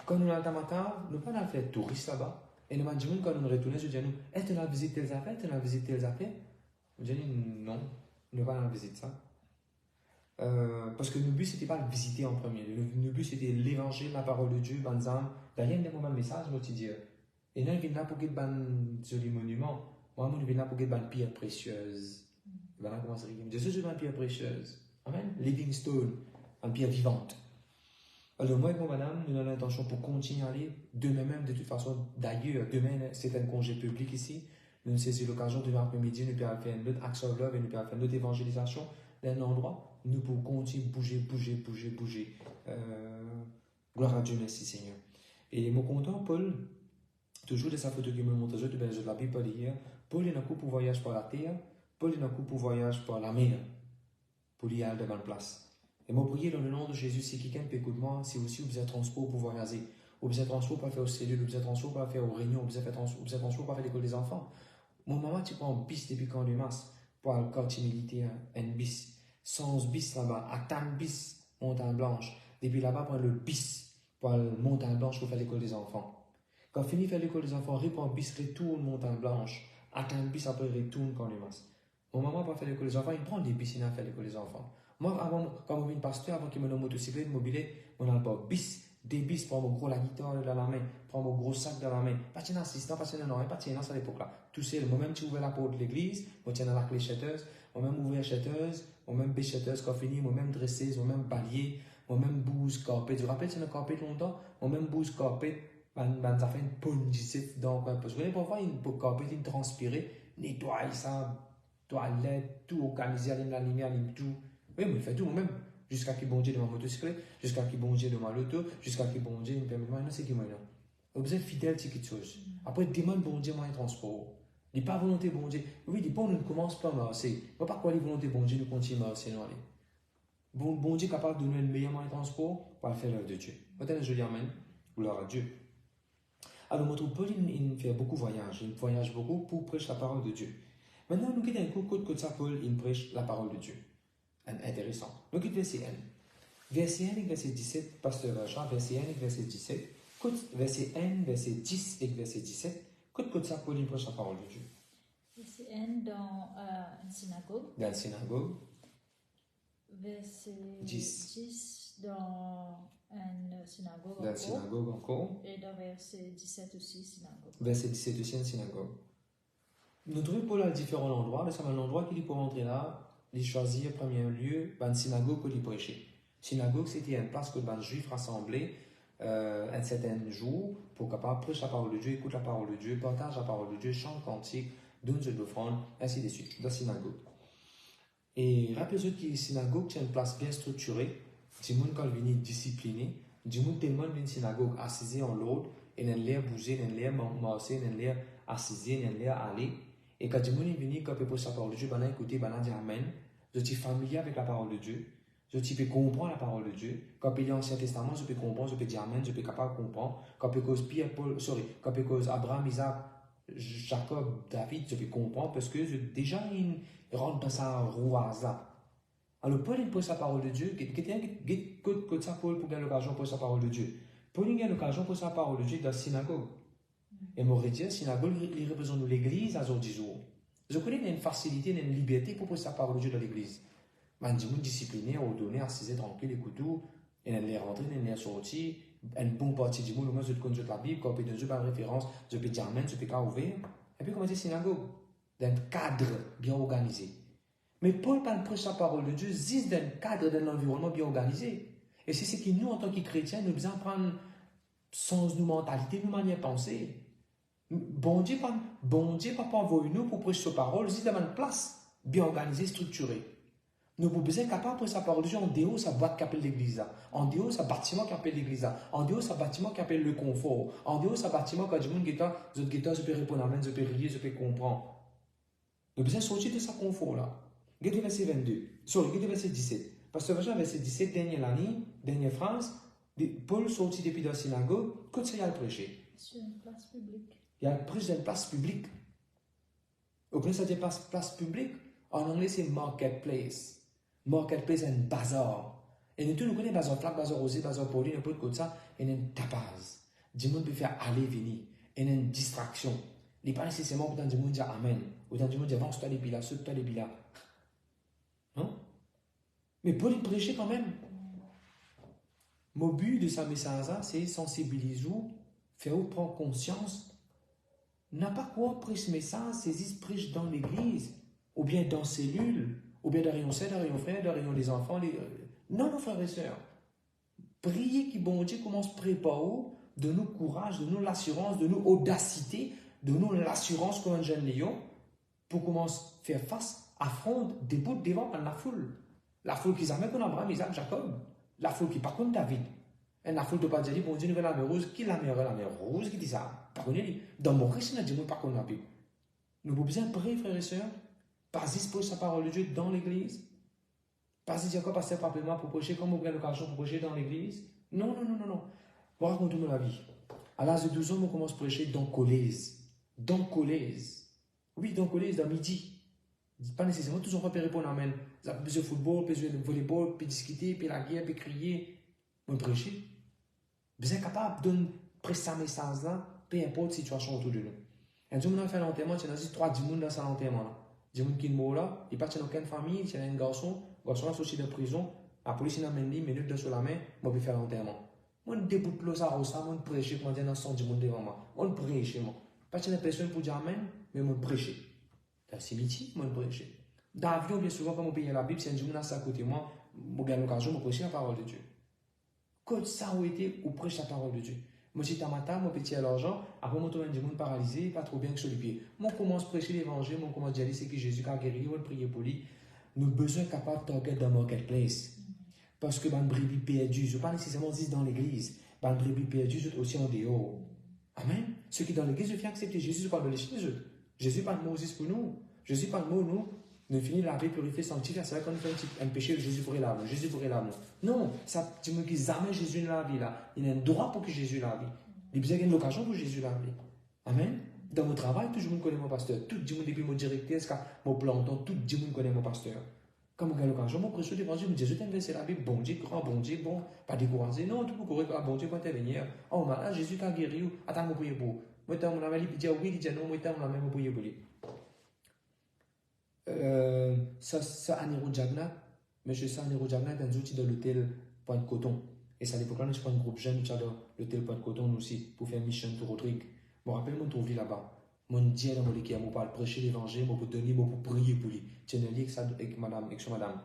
Quand nous allons matin, nous pas allons faire touriste là-bas. Et nous avons dit, quand nous retournons, je dis, est-ce que tu as visité les affaires? Tu as visité les affaires? Je dis, non, nous ne pas allons visiter ça. Parce que le but c'était pas de visiter en premier, le but c'était l'évangile, la parole de Dieu, banzam. D'ailleurs, il y a un message quotidien. Et là, il vient pour qu'il y ait un joli monument. Moi, je viens pour qu'il y ait une pierre précieuse. Voilà comment ça se dit. Je suis une pierre précieuse. Amen. Living stone, une pierre vivante. Alors, moi et mon madame, nous avons l'intention pour continuer à aller. Demain même, de toute façon, d'ailleurs, demain, c'est un congé public ici. Nous avons saisi l'occasion de l'après-midi, nous pouvons faire une autre action of love et nous pouvons faire une autre évangélisation d'un endroit. Nous pouvons continuer bouger. Gloire à Dieu, merci Seigneur. Et mon content, Paul, toujours de sa photo qui me montre, je de la Bible hier, Paul est un coup pour voyage par la terre, Paul est un coup pour voyage par la mer, pour y aller de bonne place. Et moi, prier dans le nom de Jésus, si quelqu'un peut écouter moi, c'est aussi vous avez transport pour voyager. Vous avez transport pour faire aux cellules, vous avez transport pour faire aux réunions, vous avez transport pour faire l'école des enfants. Mon maman, tu prends un bis depuis quand de mars pour le quartier militaire, un bis. 111 bis là-bas, à Tam bis, Montagne Blanche. Depuis là-bas, prendre le bis pour aller Montagne Blanche pour faire l'école des enfants. Quand fini de faire l'école des enfants, reprend bis, retourne Montagne Blanche. À Tam bis, après retourne quand les masses. Mon maman, pour faire l'école des enfants, il prend des bis, il a fait l'école des enfants. Moi, quand je suis pasteur, avant qu'il me donne motocyclette, mobilette, on a pas bis, des bis, prends mon gros la guitare dans la main, prends mon gros sac dans la main. Pas tiens assistant, pas tiens non, pas tiens à l'époque là. Tout seul, moi-même, tu ouvres la porte de l'église, moi, tiens la clé chatteuse, moi-même ouvrir chatteuse, moi-même béchatteuse, quand fini, moi-même dresseuse, moi-même balayer, moi-même bouse carpet. Tu te rappelles, c'est un carpet longtemps, moi-même bouse carpet, ça fait une ponne dans quoi. Parce que vous voyez, parfois, une carpet, une transpirée, nettoie ça, toilette, tout organisé, allume la lumière, allume tout. Oui, mais il fait tout moi-même. Jusqu'à qu'il bon Dieu de ma motocyclette, jusqu'à qu'il bon Dieu de ma loto, jusqu'à qu'il bon Dieu me permet de moi, non, c'est qui moi, non. Vous êtes fidèle, c'est quelque chose. Après, demande bon Dieu, moyen de transport. Il n'est pas volonté bon Dieu. Oui, il dit, bon, nous ne commence pas à marcher. Mais pas quoi, les volontés bon Dieu, nous continuons à marcher, non, allez. Bon Dieu est capable de nous donner le meilleur moyen de transport pour faire l'œuvre de Dieu. Maintenant, je dis amen. Gloire à Dieu. Alors, mon troupe Paul, il fait beaucoup de voyages. Il voyage beaucoup pour prêcher la parole de Dieu. Maintenant, nous quittons un coup de ça, Paul, il prêche la parole de Dieu. Intéressant. Nous quittons verset 1. Verset 1 et verset 17, pasteur Jean, verset 1 et verset 17. Verset 1, verset 10 et verset 17. Côte ça, Paul, il prêche la parole de Dieu. Verset 1 dans une synagogue. Dans la synagogue. Verset 10 dans une synagogue encore. Dans la synagogue encore. Et dans verset 17 aussi, synagogue. Verset 17 aussi, une synagogue. Nous trouvons Paul à différents endroits, mais c'est un endroit qu'il est pour entrer là. il choisit en premier lieu une synagogue pour y prêcher. Synagogue, c'était une place que les juifs rassemblaient un certain jour pour capable prêcher la parole de Dieu, écouter la parole de Dieu, partage la parole de Dieu, chante cantique, donne de l'offrande, ainsi de suite, dans la synagogue. Et rappelez-vous que la synagogue, c'est une place bien structurée, du monde quand il vient discipliné, du monde tellement une synagogue assise en l'autre, et il l'air bouger, il l'air marcher, il l'air assise, il l'air aller. Et quand du monde est venu, quand il peut la parole de Dieu, il écouter, il dit Amen. Je suis familier avec la parole de Dieu. Je peux comprendre la parole de Dieu. Quand il y a l'Ancien Testament, je peux comprendre, je peux dire Amen, je peux capable de comprendre. Quand il cause Pierre, Paul, quand il cause Abraham, Isaac, Jacob, David, je peux comprendre parce que déjà, il rentre dans sa rouase là. Alors, Paul, il pose sa parole de Dieu. Que ça, Paul, pour gagner l'occasion pour sa parole de Dieu. Paul, il gagne l'occasion pour sa parole de Dieu dans la synagogue. Et m'aurait dit, la synagogue, il représente l'église à ce jour. Je connais qu'il y a une facilité, une liberté pour poser sa parole de Dieu dans l'église. Man dit moun discipliné, ordonné, assisé, tranquille, écoute tout, et elle est rentrée, elle est sortie, une bonne partie du monde, moi je connais la Bible, quand je peux référence, je peux dire Amen, je peux pas ouvrir. Et puis, comment dire, synagogue, d'un cadre bien organisé. Mais Paul parle prêche la parole de Dieu, juste d'un cadre, d'un environnement bien organisé. Et c'est ce que nous, en tant que chrétiens, nous devons prendre sens, nos mentalités, nos manières de penser. Bon Dieu, papa, envoie-nous pour prêcher sa parole, juste dans une place bien organisée, structurée. Nous pouvons être capables de sa parole de Dieu en dehors, ça boîte qui appelle l'église. En dehors, ça bâtiment qui appelle l'église. En dehors, ça bâtiment qui appelle le confort. En dehors, ça bâtiment quand du monde qui est là, je peux répondre amen, je peux rier, je peux comprendre. Nous devons sortir de ce confort-là. Regardez verset 22. Regardez verset 17. Parce que verset 17, dernière phrase, Paul sortit depuis la synagogue, quand ça y a le prêcher. Sur une place publique. Il y a le prêche dans une place publique. Au plus, ça dit place publique. En anglais, c'est marketplace. Marketplace, c'est un bazar. Et nous tous, nous connaissons bazar flac, bazar rosé, bazar poli, n'importe quoi de ça, et il y a une tapase. Du monde peut faire aller, venir. Et il y a une distraction. Il n'est pas nécessairement autant du monde dire Amen. Autant du monde dire avance-toi les pilas, saute-toi les pilas. Non? Mais Paul, il prêchait quand même. Mon but de sa message, c'est sensibiliser, faire prendre conscience. N'a pas quoi prêcher ce message, c'est prêcher dans l'église, ou bien dans cellule, ou bien dans rayon sœur, dans rayon frère, dans rayon des enfants. Non, nos frères et sœurs. Priez que bon Dieu commence à préparer de nous courage, de nous l'assurance, de nous audacité, de nous l'assurance comme un jeune lion, pour commencer à faire face, affronter, debout devant la foule. La foule qui s'amène comme Abraham, Isaac, Jacob. La foule qui par contre David. Et la foule de pas dire, bon Dieu, nous veut la mer rouge. Qui la mer rouge qui dit ça? Par contre, dans mon récit, nous disons par contre la Bible. Nous avons besoin de prier, frères et sœurs. Pas juste pour sa parole de Dieu dans l'église. Pas juste dire quoi passer simplement pour prêcher, comme on gagne l'occasion pour prêcher dans l'église. Non. Moi, raconte-moi la vie. À l'âge de 12 ans, on commence à prêcher dans Colèze. Dans Colèze. Oui, dans Colèze, dans midi. Pas nécessairement toujours pas répondre amen. Ça peut jouer au football, peut jouer au volleyball, peut discuter, peut la guerre, peut crier. On prêcher. Vous êtes capable de prêcher sa message là, peu importe la situation autour de nous. Un jour, on a fait l'enterrement, il y a 3 10 personnes dans cet enterrement là. 10 personnes qui sont là, ils partent dans aucune famille, il y a un garçon est sorti de prison, la police n'a même dit, minute de sur la main, moi je vais faire l'enterrement. Moi je déboute le ça, moi je prêche, moi je dis 110 personnes devant moi. Moi je prêche, moi. Pas de personne pour dire amen, mais moi je prêche. Dans le cimetière, moi je prêche. Dans l'avion, bien souvent, quand on paye la Bible, c'est un jour à côté de moi, je gagne l'occasion de prêcher la parole de Dieu. Quand ça a été, on prêche la parole de Dieu. Moi, j'étais à matin, moi, petit à l'argent, après, moi, je suis paralysé, pas trop bien que sur les pieds. Moi, je commence à prêcher l'évangile, moi, je commence à dire, c'est que Jésus a guéri, moi, je prie pour lui. Nous avons besoin capables de target dans le marketplace. Parce que, les brebis perdus, je ne pas nécessairement dire dans l'église, les brebis perdus, sont aussi en dehors. Amen. Ceux qui dans l'église, je fais accepter Jésus, je parle de l'église. Jésus parle de Moses pour nous. Jésus parle de nous. Nous finissons laver, purifier, sanctifier. C'est vrai qu'on fait un péché, Jésus pourrait l'amour. Jésus pourrait l'amour. Non, ça, tu me dis jamais Jésus ne la vie là. Il y a un droit pour que Jésus la vie. Il y a une occasion pour Jésus la vie. Amen. Dans mon travail, tout le monde connaît mon pasteur. Tout le monde, depuis mon directeur jusqu'à mon planton, tout le monde connaît mon pasteur. Quand je gagne l'occasion, mon prêcheur d'évangile me dit, je t'aime verser la Bible, bon Dieu, grand bon Dieu, bon, pas décourager. Non, tout le monde correct, bon Dieu, quand tu es venu. Oh, malade, Jésus t'a guéri. Attends, je vais prier pour. Moi, mon ami, il dit oui, il dit non, moi, mon ami, je vais prier pour lui. Ça, Aniro Jagnat, M. Aniro Jagnat, un outil dans l'hôtel Pointe-Coton. Et ça, à l'époque, là, je prends un groupe jeune, dans l'hôtel Pointe-Coton aussi, pour faire une mission de Rodrigue. Je me rappelle, on trouve là-bas. Mon Dieu, dans mon équipe, je parle prêcher l'évangile, je peux donner, je peux prier pour lui. Tu n'as pas avec madame, avec son madame.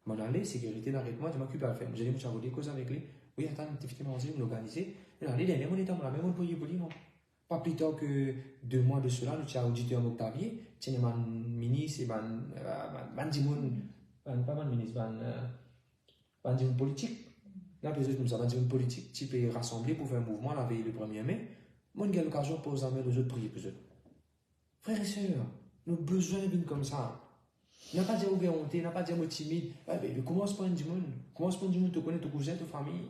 Mon allée, sécurité, n'arrête-moi, je m'occupe à le faire. Je dis, je vais des causes avec lui. Oui, attends, tu fais manger, l'organiser. Allez, dernier, mon état, on prier pour lui, non. Pas plus tard que 2 mois de cela, nous avons audité en Octavier, tu es un ministre, pas un ministre, un politique. Là, nous avons une politique, tu peux rassembler pour faire un mouvement la veille le 1er mai. Moi, j'ai l'occasion de poser la main aux autres, prier pour eux. Frères et sœurs, nous avons besoin d'une comme ça. N'a pas dire honte, n'a pas dire timide. Commence par un monde. Commence par un monde, tu connais ton cousin, ta famille.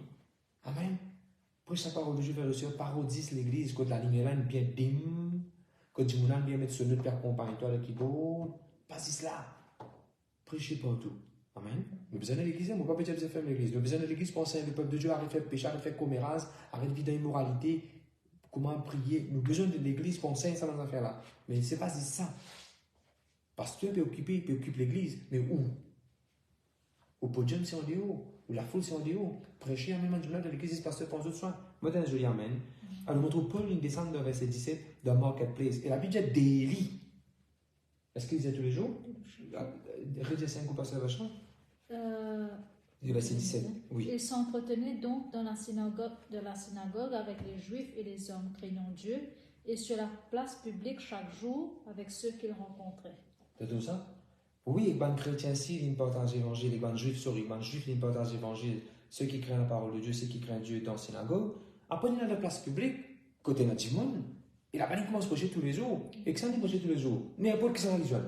Amen. Prêche la parole de Dieu, frères et sœurs, parodise l'église, quand la lumière est bien dim, quand tu m'as bien mettre sur notre pour accompagner toi avec qui go, pas cela. Prêchez partout. Amen. Nous besoin de l'église, nous ne pouvons pas dire faire l'église. Nous besoin de l'église pour enseigner le peuple de Dieu, arrête de faire péché, arrête de faire commérage, arrête de vivre dans l'immoralité. Comment prier? Nous avons besoin de l'église pour enseigner ça dans ces affaires-là. Mais ce n'est pas ça. Pasteur peut occuper l'église, mais où? Au podium, c'est en dehors. Ou la foule, c'est en dehors. Prêcher à même de l'église, pasteur pense de soin. Maintenant, je dis Amen. Alors, notre Paul, il descend dans verset 17 de Marketplace. Et la Bible dit daily. Est-ce qu'il disait tous les jours? Rédiger 5 ou pasteur Vachon? Le verset 17. Oui. Il s'entretenait donc dans la synagogue avec les Juifs et les hommes craignant Dieu, et sur la place publique chaque jour avec ceux qu'il rencontrait. C'est tout ça? Oui, les chrétiens ici, ils partagent l'évangile, les juifs, ils partagent l'évangile. Ceux qui craignent la parole de Dieu, ceux qui craignent Dieu dans la synagogue. Après, il y a la place publique, côté national, il a pas dit comment se prêcher tous les jours. Et que ça dit prêcher tous les jours. N'importe qui s'en religion.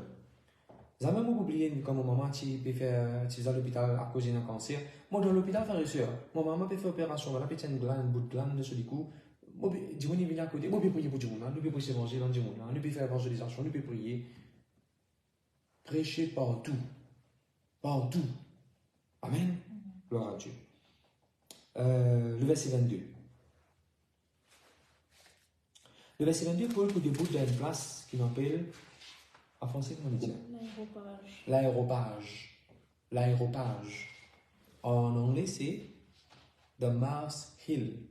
Vous avez même oublié, quand mon maman, tu es à l'hôpital à cause d'un cancer. Moi, dans l'hôpital, frère et sœur, mon maman peut faire opération, elle peut une glande, un bout de glande sur le coup. Dis-moi, il vient à côté. Moi, je peux prier pour Dieu, je peux prêcher l'évangile dans Dieu, je peux faire l'évangélisation, je peux prier. Prêchez partout. Partout. Amen. Gloire à Dieu. Le verset 22. Le verset 22, Paul pour debout d'une place qu'il appelle, en français, comment on dit? L'aéropage. L'aéropage. L'aéropage. En anglais, c'est The Mars Hill.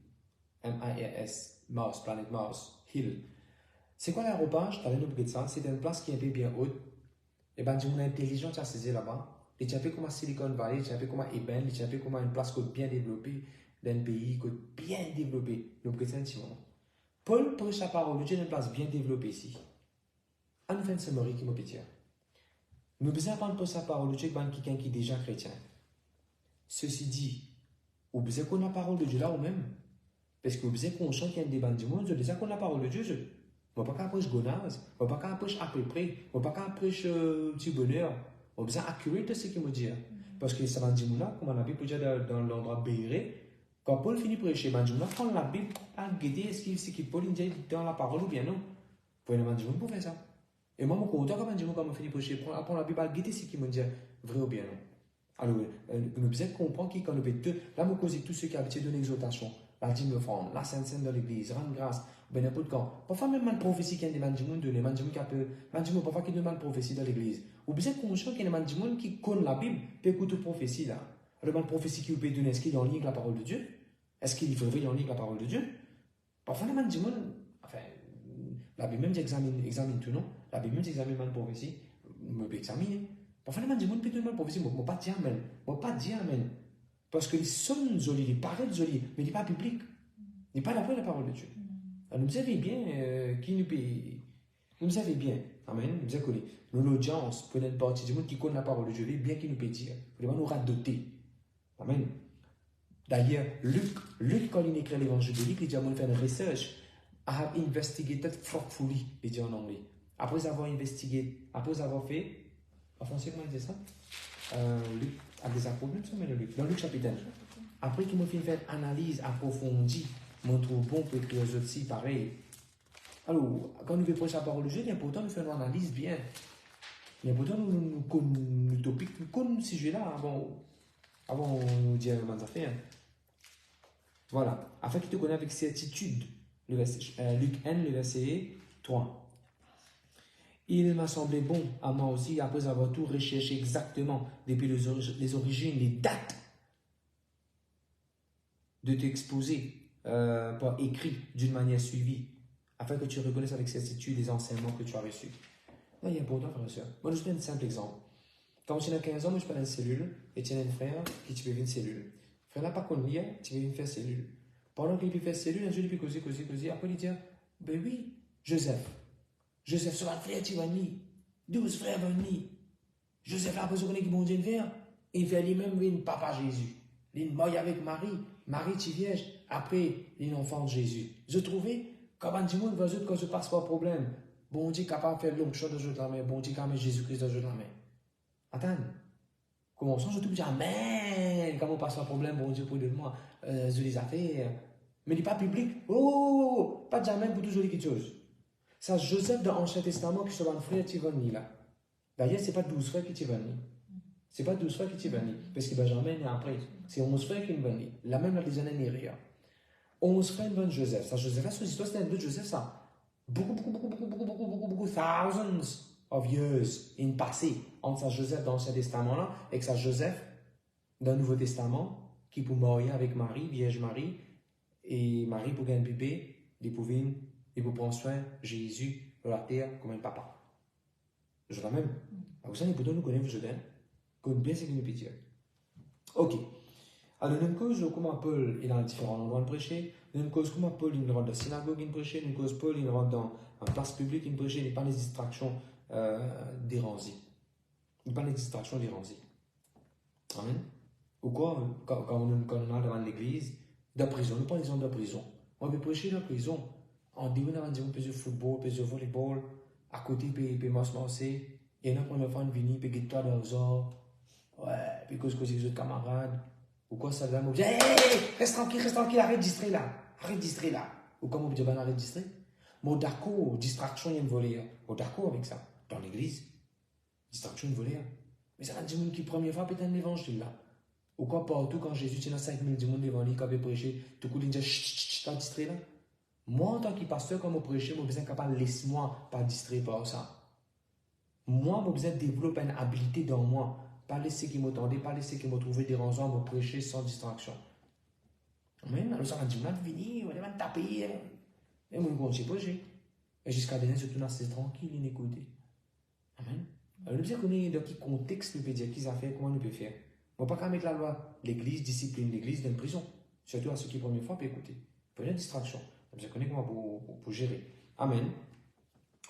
M-I-R-S. Mars, planète Mars. Hill. C'est quoi l'aéropage? T'as nous de ça. C'est une place qui est un peu bien haute. Et bien, on a intelligent à saisir là-bas. Et tu as un peu comme à Silicon Valley, tu as un peu comme à Eben, tu as un peu comme à une place bien développée, d'un pays bien développé. Nous présentons Simon. Paul prêche la parole de Dieu dans une place bien développée ici. En fin de semaine, qui m'a pété. Nous besoin apprendre pour sa parole de Dieu avec quelqu'un qui est déjà chrétien. Ceci dit, vous besoin qu'on a la parole de Dieu là ou même. Parce que vous besoin qu'on chante qu'il y a un débat du monde, vous besoin qu'on a la parole de Dieu. On ne va pas prêcher gonaz, on ne va pas prêcher à peu près, on ne va pas prêcher du bonheur. On a besoin d'accurate ce qu'il me dit. Parce que ça va dire, comme la Bible peut dire dans l'endroit béret, quand Paul finit de prêcher, prend la Bible à guider ce qu'il Paul dit dans la parole ou bien non. Pour une dire, pour faire ça. Et moi, mon content, quand je finis de prêcher, prend la Bible à guider ce qu'il me dit, vrai ou bien non. Alors, nous devons comprendre qu'il y a deux. Là, je cause tous ceux qui habitent de l'exhortation, la dîme offrande, la sainte scène de l'église, rendre grâce. Ben n'importe quand. Parfois même mal prophétie qui a des mandimons de les mandimons qui a peu mandimons parfois qui demandent prophétie dans l'église. Ou bien conscient qu'il y a des mandimons qui connaissent la Bible peut écouter prophétie là. Alors mal prophétie qui vous peut donner est-ce qu'il est en ligne avec la parole de Dieu? Est-ce qu'il faut en ligne avec la parole de Dieu? Parfois les mandimons enfin la Bible même dit examine tout non. La Bible même dit examine mal prophétie, me peut examiner. Parfois les mandimons peut donner mal prophétie, moi pas dire amen. Moi pas dire amen. Parce que ils sont jolis, ils paraissent jolis, mais ils n'est pas biblique. Il n'est pas d'après la parole de Dieu. Alors, vous savez bien qui nous paye. Vous savez bien. Amen. Vous savez nous, l'audience, pour une partie du monde qui connaît la parole de Dieu, bien qu'il nous peut dire. Il va nous radoter. Amen. D'ailleurs, Luc, quand il écrit l'évangile de Luc, il dit à moi faire une research. I have investigated thoughtfully, il dit en anglais. Après avoir investigué, après avoir fait. En français, comment il dit ça? Luc, avec des apôtres, dans Luc chapitre 1. Après qu'il m'a fait une analyse approfondie. Mon trouve bon pour écrire les autres aussi, pareil. Alors, quand nous prêcher la parole de Dieu, il est important de faire une analyse bien. Il est important de nous connaître le topic, nous connaître ce sujet-là avant de dire les affaires. Voilà. Afin qu'il te connaisse avec certitude, Luc 1, le verset 3. Il m'a semblé bon à moi aussi, après avoir tout recherché exactement depuis les origines, les dates, de t'exposer par écrit d'une manière suivie afin que tu reconnaisses avec certitude les enseignements que tu as reçus. Là, il est important, frère et soeur. Moi, je te donne un simple exemple. Quand tu as 15 ans, moi, je parle d'une cellule, et tu as un frère qui te fait une cellule. Le frère là, pas qu'on lire, tu veux faire cellule. Pendant qu'il peut faire cellule, un jour, il peut causer. Après, il dit, ben oui, Joseph sera un frère, tu vas venir. 12 frères vont venir. Joseph, là, après, ce qu'on est qui bon Dieu de faire, il fait lui-même une papa Jésus. Il est mort avec Marie. Marie, tu vierge. Après, il est enfant de Jésus. Je trouvais, quand on dit, quand je passe pas de problème, bon Dieu capable de faire l'homme chaud de jeu de la main, bon Dieu capable de Jésus-Christ de jeu de la main. Attends. Commençons, je te dis, amen. Quand on passe pas de problème, bon Dieu, pour de moi, je les affaires. Mais il n'est pas public. Oh, pas de jamais pour toujours quelque chose. Ça, Joseph dans l'Ancien Testament qui se va un frère qui va venir là. D'ailleurs, ce n'est pas 12 frères qui te venir. Ce n'est pas 12 frères qui te venir. Parce que Benjamin est après. C'est 11 frères qui me venir. La même, les années n'est rien. 11 frères viennent Joseph. Ça, Joseph, là, cette histoire, c'est un peu de Joseph, ça. Beaucoup, thousands of years in passé entre sa Joseph dans l'Ancien Testament là et sa Joseph dans le Nouveau Testament qui pour mourir avec Marie, Vierge Marie, et Marie pour gagner un bébé, il pour prendre soin de Jésus sur la terre comme un papa. Je l'ai même. Vous savez, pour nous connaître, je donne, comme bien c'est qu'il nous pitié. Ok. Alors, une cause comment Paul il a différents endroits de prêcher, une cause comment Paul il rentre dans la synagogue, il prêchait, une cause Paul il rentre dans une place publique, il prêchait, il n'est pas les distractions dérangées. Il n'est pas les distractions dérangées. Amen. Ou quoi, quand on a devant l'église, de prison, nous parlons de prison. On peut prêcher dans la prison. On dit, on a un peu de football, un peu de volleyball, à côté, il peut masser. Il y en a première fois, on vient, il peut guetter dans le zoo. Ouais, puis cause que les autres camarades. Ou quoi, ça vient, on dit, hey, reste tranquille, arrête de distraire là. Ou comme on dit, ben, arrête de distraire. Moi, d'accord, distraction, il y a une volée. Moi, d'accord avec ça. Dans l'église, distraction, une volée. Mais ça va dire, qui première fois, peut-être un évangile là. Ou quoi, partout, quand Jésus tient 5000 du monde devant lui, quand il prêche, tout le monde dit, chut, t'as distrait là. Moi, en tant que pasteur, quand je prêche, je besoin capable de laisser-moi pas distraire par ça. Moi, je besoin de développer une habilité dans moi. Pas laisser qui m'entendait, pas laisser qui me trouvait dérangeant, me prêcher sans distraction. Amen. Alors ça va dire, on va venir, on va taper. Et moi, je continue à prêcher. Et jusqu'à dernier, je tourne assez tranquille, il écoute. Amen. Alors, nous dire qu'on est dans quel contexte nous peut dire, qu'ils ont fait, comment nous peut faire. On ne peut pas mettre la loi, l'église, discipline l'église dans une prison. Surtout à ceux qui, première fois, peuvent écouter. Pas de distraction. Je connais comment pour gérer. Amen.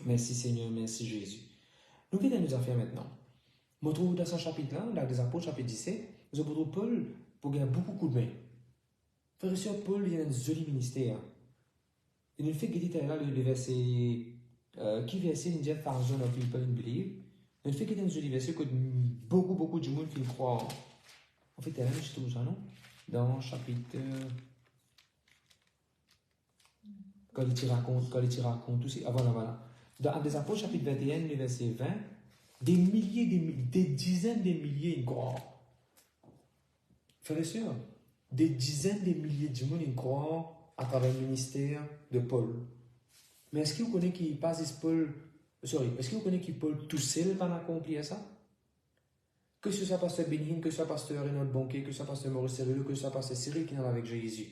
Merci Seigneur, merci Jésus. Nous, qu'est-ce que nous avons fait maintenant? Je trouve dans ce chapitre-là, dans les Apôtres, chapitre 17, je trouve Paul pour gagner beaucoup de main. Frère et sœur, Paul, il a un joli ministère. Il nous fait guider là le verset, qui verset, il dit, thousand of people in believe. Il fait qu'il y a un joli verset que beaucoup de monde qui croient. En fait, je trouve ça, non? Dans chapitre. Quand il raconte tout ça. Ah, voilà. Dans des Apôtres, chapitre 21, le verset 20, des dizaines de milliers, ils croient. Frères et sœurs, des dizaines de milliers de monde, ils croient à travers le ministère de Paul. Mais est-ce que vous connaissez qui passe Paul? Est-ce que vous connaissez qui Paul tout seul va accomplir ça? Que ce soit pasteur Bénin, que ce soit pasteur Renaud Bonquet, que ce soit pasteur Maurice Céruleux, que ce soit pasteur Cyril qui est avec Jésus,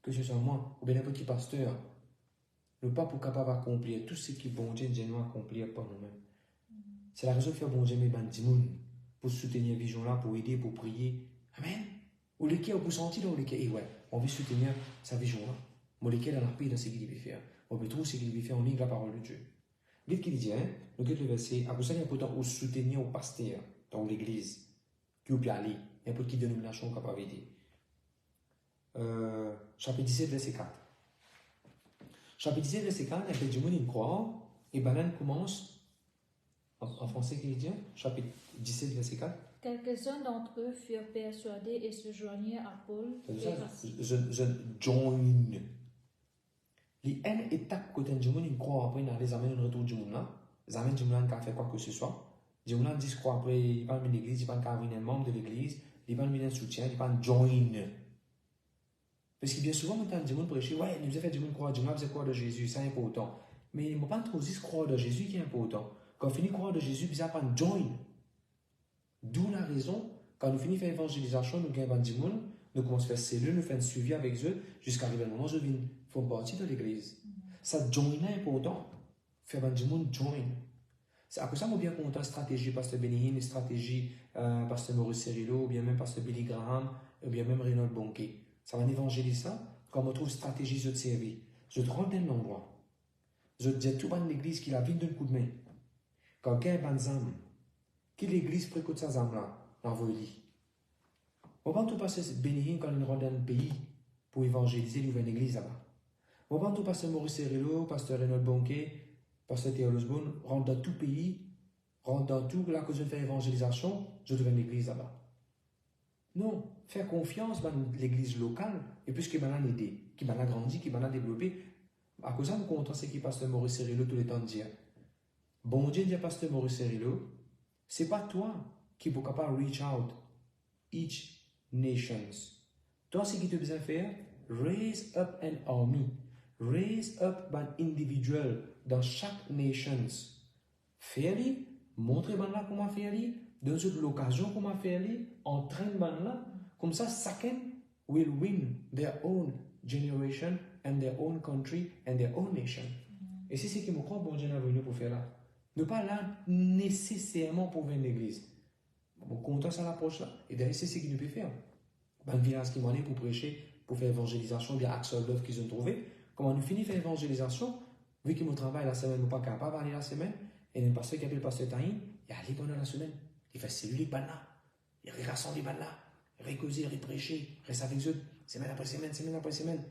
que ce soit moi, ou bien n'importe qui pasteur, nous pas pour capable d'accomplir tout ce qui bon Dieu nous accomplir par nous-mêmes. C'est la raison qui fait bon Dieu mes bandimounes pour soutenir la vision là, pour aider, pour prier. Amen. Ou lesquels pour sentir dans lesquels, et ouais, on veut soutenir sa vision là. Mais lesquels dans la paix dans ce qu'il veut faire. On veut trouver ce qu'il veut faire en ligne la parole de Dieu. Vite qu'il dit, nous le verset, à ça il est important de soutenir au pasteur dans l'église, qui peut aller, n'importe quelle dénomination capable d'aider. Chapitre 17, verset 4. Chapitre 17, verset 4, il y a du monde qui croit, et Banane commence, en français, qu'il dit, chapitre 17, verset 4. Quelques-uns d'entre eux furent persuadés et se joignirent à Paul. Je join. Les N étapes côté du monde, ils croient après, ils les amènent au retour du monde là. Ils amènent du monde qui a fait quoi que ce soit. Du monde disent croient après, ils parlent de l'église, ils parlent qu'à venir un membre de l'église, ils parlent d'un soutien, ils parlent join. Parce que bien souvent, quand du monde prêcher, ouais, nous avons fait du monde croire, du monde faisait croire de Jésus, c'est important. Mais ils ne m'ont pas trop dit croire de Jésus qui est important. Quand on finit croire de Jésus, ils apprennent join. D'où la raison, quand nous finissons faire l'évangélisation, nous gagnons du monde, nous commençons à faire cellule, nous faisons un suivi avec eux, jusqu'à arriver au moment où ils font partie de l'église. Ça join est important. Faire un monde join. C'est à cause ça, moi, bien content, stratégie Pasteur Benny, stratégie Pasteur Maurice Cerullo, ou bien même Pasteur Billy Graham, ou bien même Reynold Bonquet. Ça va évangéliser ça, quand on trouve stratégie de servir. Je te rends dans l'endroit. Je te dis tout dans l'église qui a vie d'un coup de main. Quand quelqu'un a une âme, qui l'église précote sa âme là, l'envoie-lui. On va tout passer Benny quand il rentre dans le pays pour évangéliser, il ouvre une église là-bas. On va tout passer Maurice Cerullo, Pasteur Reynold Bonquet, Pasteur Théo Osborne, rentre dans tout pays, rentre dans tout, là que je fais évangélisation, je deviens une église là-bas. Non, faire confiance dans l'église locale, et puisqu'il m'a aidé, qui m'a grandi, qui m'a développé, à cause de ça, je suis content, c'est qui Pasteur Maurice Cerullo tout le temps de dire. Bon Dieu dit à Pasteur Maurice Cerullo, c'est pas toi qui est capable de reach out each nations. Toi, ce qui te besoin faire, raise up an army, raise up an individual dans chaque nation. Faire-les, montrer là comment faire-les, donner l'occasion comment faire-les, entraîne là, comme ça, chacun will win their own generation and their own country and their own nation. Et c'est ce qui me croit, bon Dieu n'a venu pour faire là. Ne pas là nécessairement pour venir l'église. Bon, content ça l'approche là. Et d'ailleurs, c'est ce qu'il nous peut faire. Ben, le village qui m'en est pour prêcher, pour faire évangélisation, bien Axel Love qu'ils ont trouvé. Comment nous finit faire évangélisation, vu que mon travail la semaine, nous pas capable d'aller la semaine, et le pasteur qui appelle le pasteur Taïn, il allait pendant la semaine. Il fait celui les ban là. Il rassemble les ban là. Il récauser, il prêcher, il reste avec eux, semaine après semaine, semaine après semaine.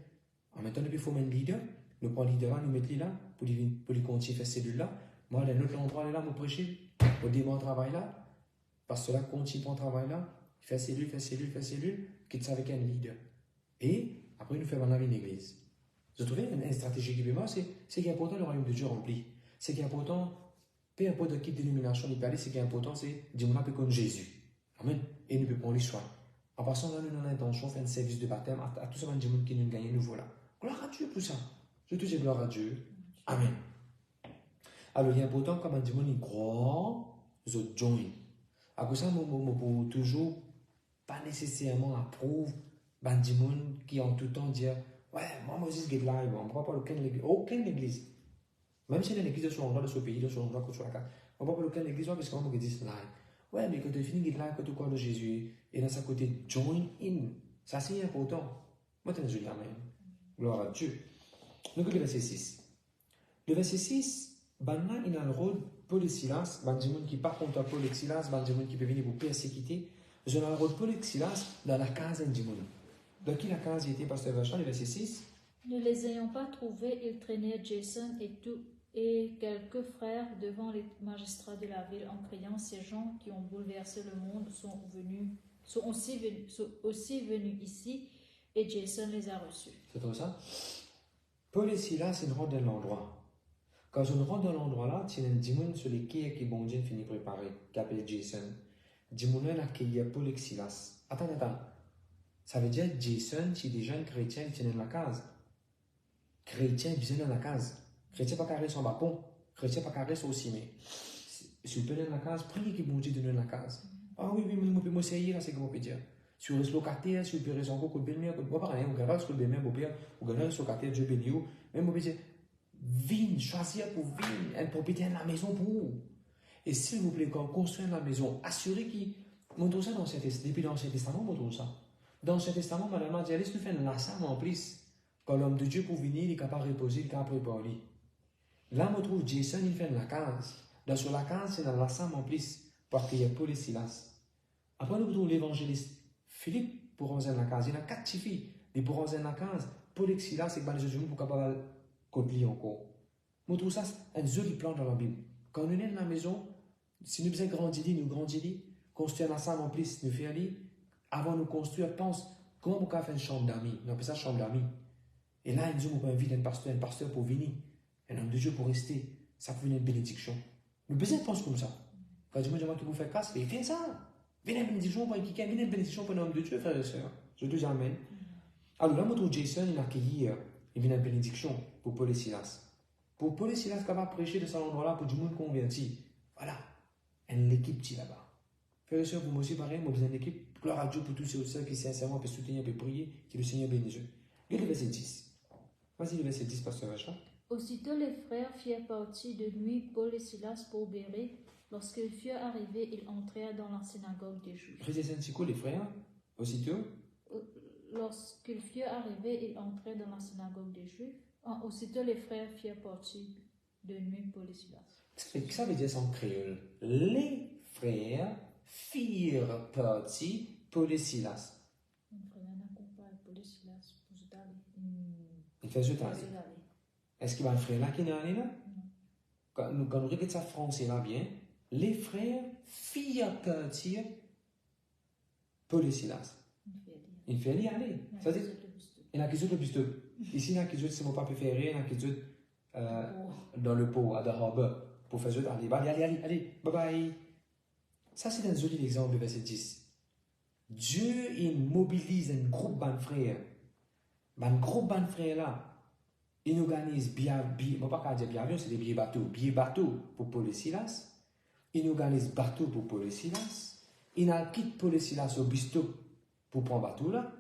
En même temps, il faut mettre un leader. Nous prenons le leader là, nous mettons là, pour les continuer à faire cellule là. Moi, dans notre endroit là, je prêcher, pour démarrer le travail là. Parce que là, continue ton travail là, il fait cellule, quitte avec un leader. Et après, il nous fait maintenant une église. Je trouvais une stratégie qui est moi, c'est qu'il est important le royaume de Dieu rempli. C'est qu'il est important, peu importe de quelle dénomination il peut aller, c'est qu'il est important, c'est dire on peut comme Jésus. Amen. Et il ne peut prendre les soins. En passant, là, nous avons l'intention de faire un service de baptême à tous ces gens qui nous gagnent nouveau là. Gloire à Dieu pour ça. Je te dis gloire à Dieu. Amen. Alors, il est important comme un démon, il croit, je join. À cause de ça, je ne toujours pas nécessairement approuve des gens qui en tout temps dire ouais, moi, Moses get live, on ne prend pas aucune église. Même si l'église est sur l'endroit de ce pays, de sur l'endroit que tu as, on ne prend pas aucune église parce qu'on dit live. Ouais, mais quand tu finis get live, quand tu crois de Jésus, et dans sa côté, join in. Ça, c'est important. Moi, tu es un amen. Gloire à Dieu. Donc, le verset 6. Le verset 6, Banna, il a le rôle Paul et Silas, des gens qui partent contre Paul et Silas, des gens qui peuvent venir pour persécuter. Je le rôle Paul et Silas dans la case des gens. Dans qui la case était, Pasteur Vachon, le verset 6? Ne les ayant pas trouvés, ils traînaient Jason et quelques frères devant les magistrats de la ville en criant, ces gens qui ont bouleversé le monde sont aussi venus ici, et Jason les a reçus. C'est comme ça? Paul et Silas, ils rentrent dans l'endroit. Quand je rentre dans l'endroit là, il y a un démon sur les quais qui bon Dieu finit préparer, qui appelle Jason. Démon là, qui a Paul et Silas. Attends. Ça veut dire Jason, c'est des jeunes chrétiens qui tiennent la case. Chrétiens qui viennent dans la case. Chrétiens pas carré son bapon. Chrétiens pas carré son cimé. Si vous prenez dans la case, priez que bon Dieu donne la case. Ah oui, moi, je peux m'essayer là, c'est comme on peut dire. Si vous restez locataire, si vous pouvez rester encore, vous pouvez bien, vous pouvez rien, vous gardez ce que vous bien, vous gardez ce locataire, Dieu béni vous. Même vous pouvez dire, vigne, choisir pour vigne, une propriété dans la maison pour vous. Et s'il vous plaît, quand vous construisez la maison, assurez qu'il montre ça depuis l'Ancien Testament, montre ça. Dans l'Ancien Testament, madame a dit, allez, nous faire un lassam en plus. Quand l'homme de Dieu pour venir, il est capable de reposer, il est capable de préparer. Là, on trouve Jason, il fait la case. Dans sur la case, c'est dans la lassam en plus, parce qu'il y a Paul et Silas. Après, nous trouvons l'évangéliste Philippe pour rentrer dans la case. Il y a 4 filles. Et pour rentrer dans la case, Paul et Silas, c'est que les gens pour capable de copier encore. Nous trouvons ça un joli plan dans la Bible. Quand nous sommes dans la maison, si nous faisons grandir, nous grandissons, construire la salle en plus, nous faisons aller. Avant de construire, pense comment on peut faire une chambre d'amis. On appelle ça chambre d'amis. Et là, nous avons invité un pasteur pour venir, un homme de Dieu pour rester. Ça peut venir une bénédiction. Nous besoin de penser comme ça. Quand je me dis que vous faites casse, viens ça. Viens une bénédiction pour quelqu'un, viens une bénédiction pour un homme de Dieu, frères et sœurs. Je te dis amen. Alors là, notre Jason, il a accueilli, il vient une bénédiction pour Paul et Silas. Pour Paul et Silas, qui va prêcher de cet endroit-là pour du monde converti. Voilà. Une équipe qui est là-bas. Frères et sœurs, vous aussi, pareil, moi, vous avez une équipe. Gloire à Dieu pour tous ceux qui sincèrement peuvent soutenir, peuvent prier, que le Seigneur bénisse. Regarde le verset 10. Vas-y, le verset 10, Pasteur Vacha. Aussitôt les frères firent partie de nuit Paul et Silas pour Bérée. Lorsqu'ils furent arrivés, ils entrèrent dans la synagogue des Juifs. C'est quoi les frères? Aussitôt? Lorsqu'ils furent arrivés, ils entrèrent dans la synagogue des Juifs. Aussitôt les frères firent partie de nuit Paul et Silas. Ça veut dire ça en créole. Les frères firent partie Paul et Silas. Paul et Silas pour Il fait juste aller. Est-ce qu'il va le frère là qui est allé là? Quand nous regardons ça français là bien, les frères firent partir Paul et Silas. Il fait y aller. Ça veut dire, il y en a qui sont le plus de. Ici, il y en a qui sont, c'est mon pas préféré, il y en a qui sont dans le pot, à The Harbor, pour faire juste aller, allez, bye bye. Ça, c'est un joli exemple de verset 10. Dieu, il mobilise un groupe de frères. Un groupe de frères là, il organise bon, pas qu'à dire bien avion, c'est des billets bateaux pour Paul et Silas. Il organise bateau pour Paul et Silas. Il quitte Paul et Silas au bistrot pour prendre bateau là.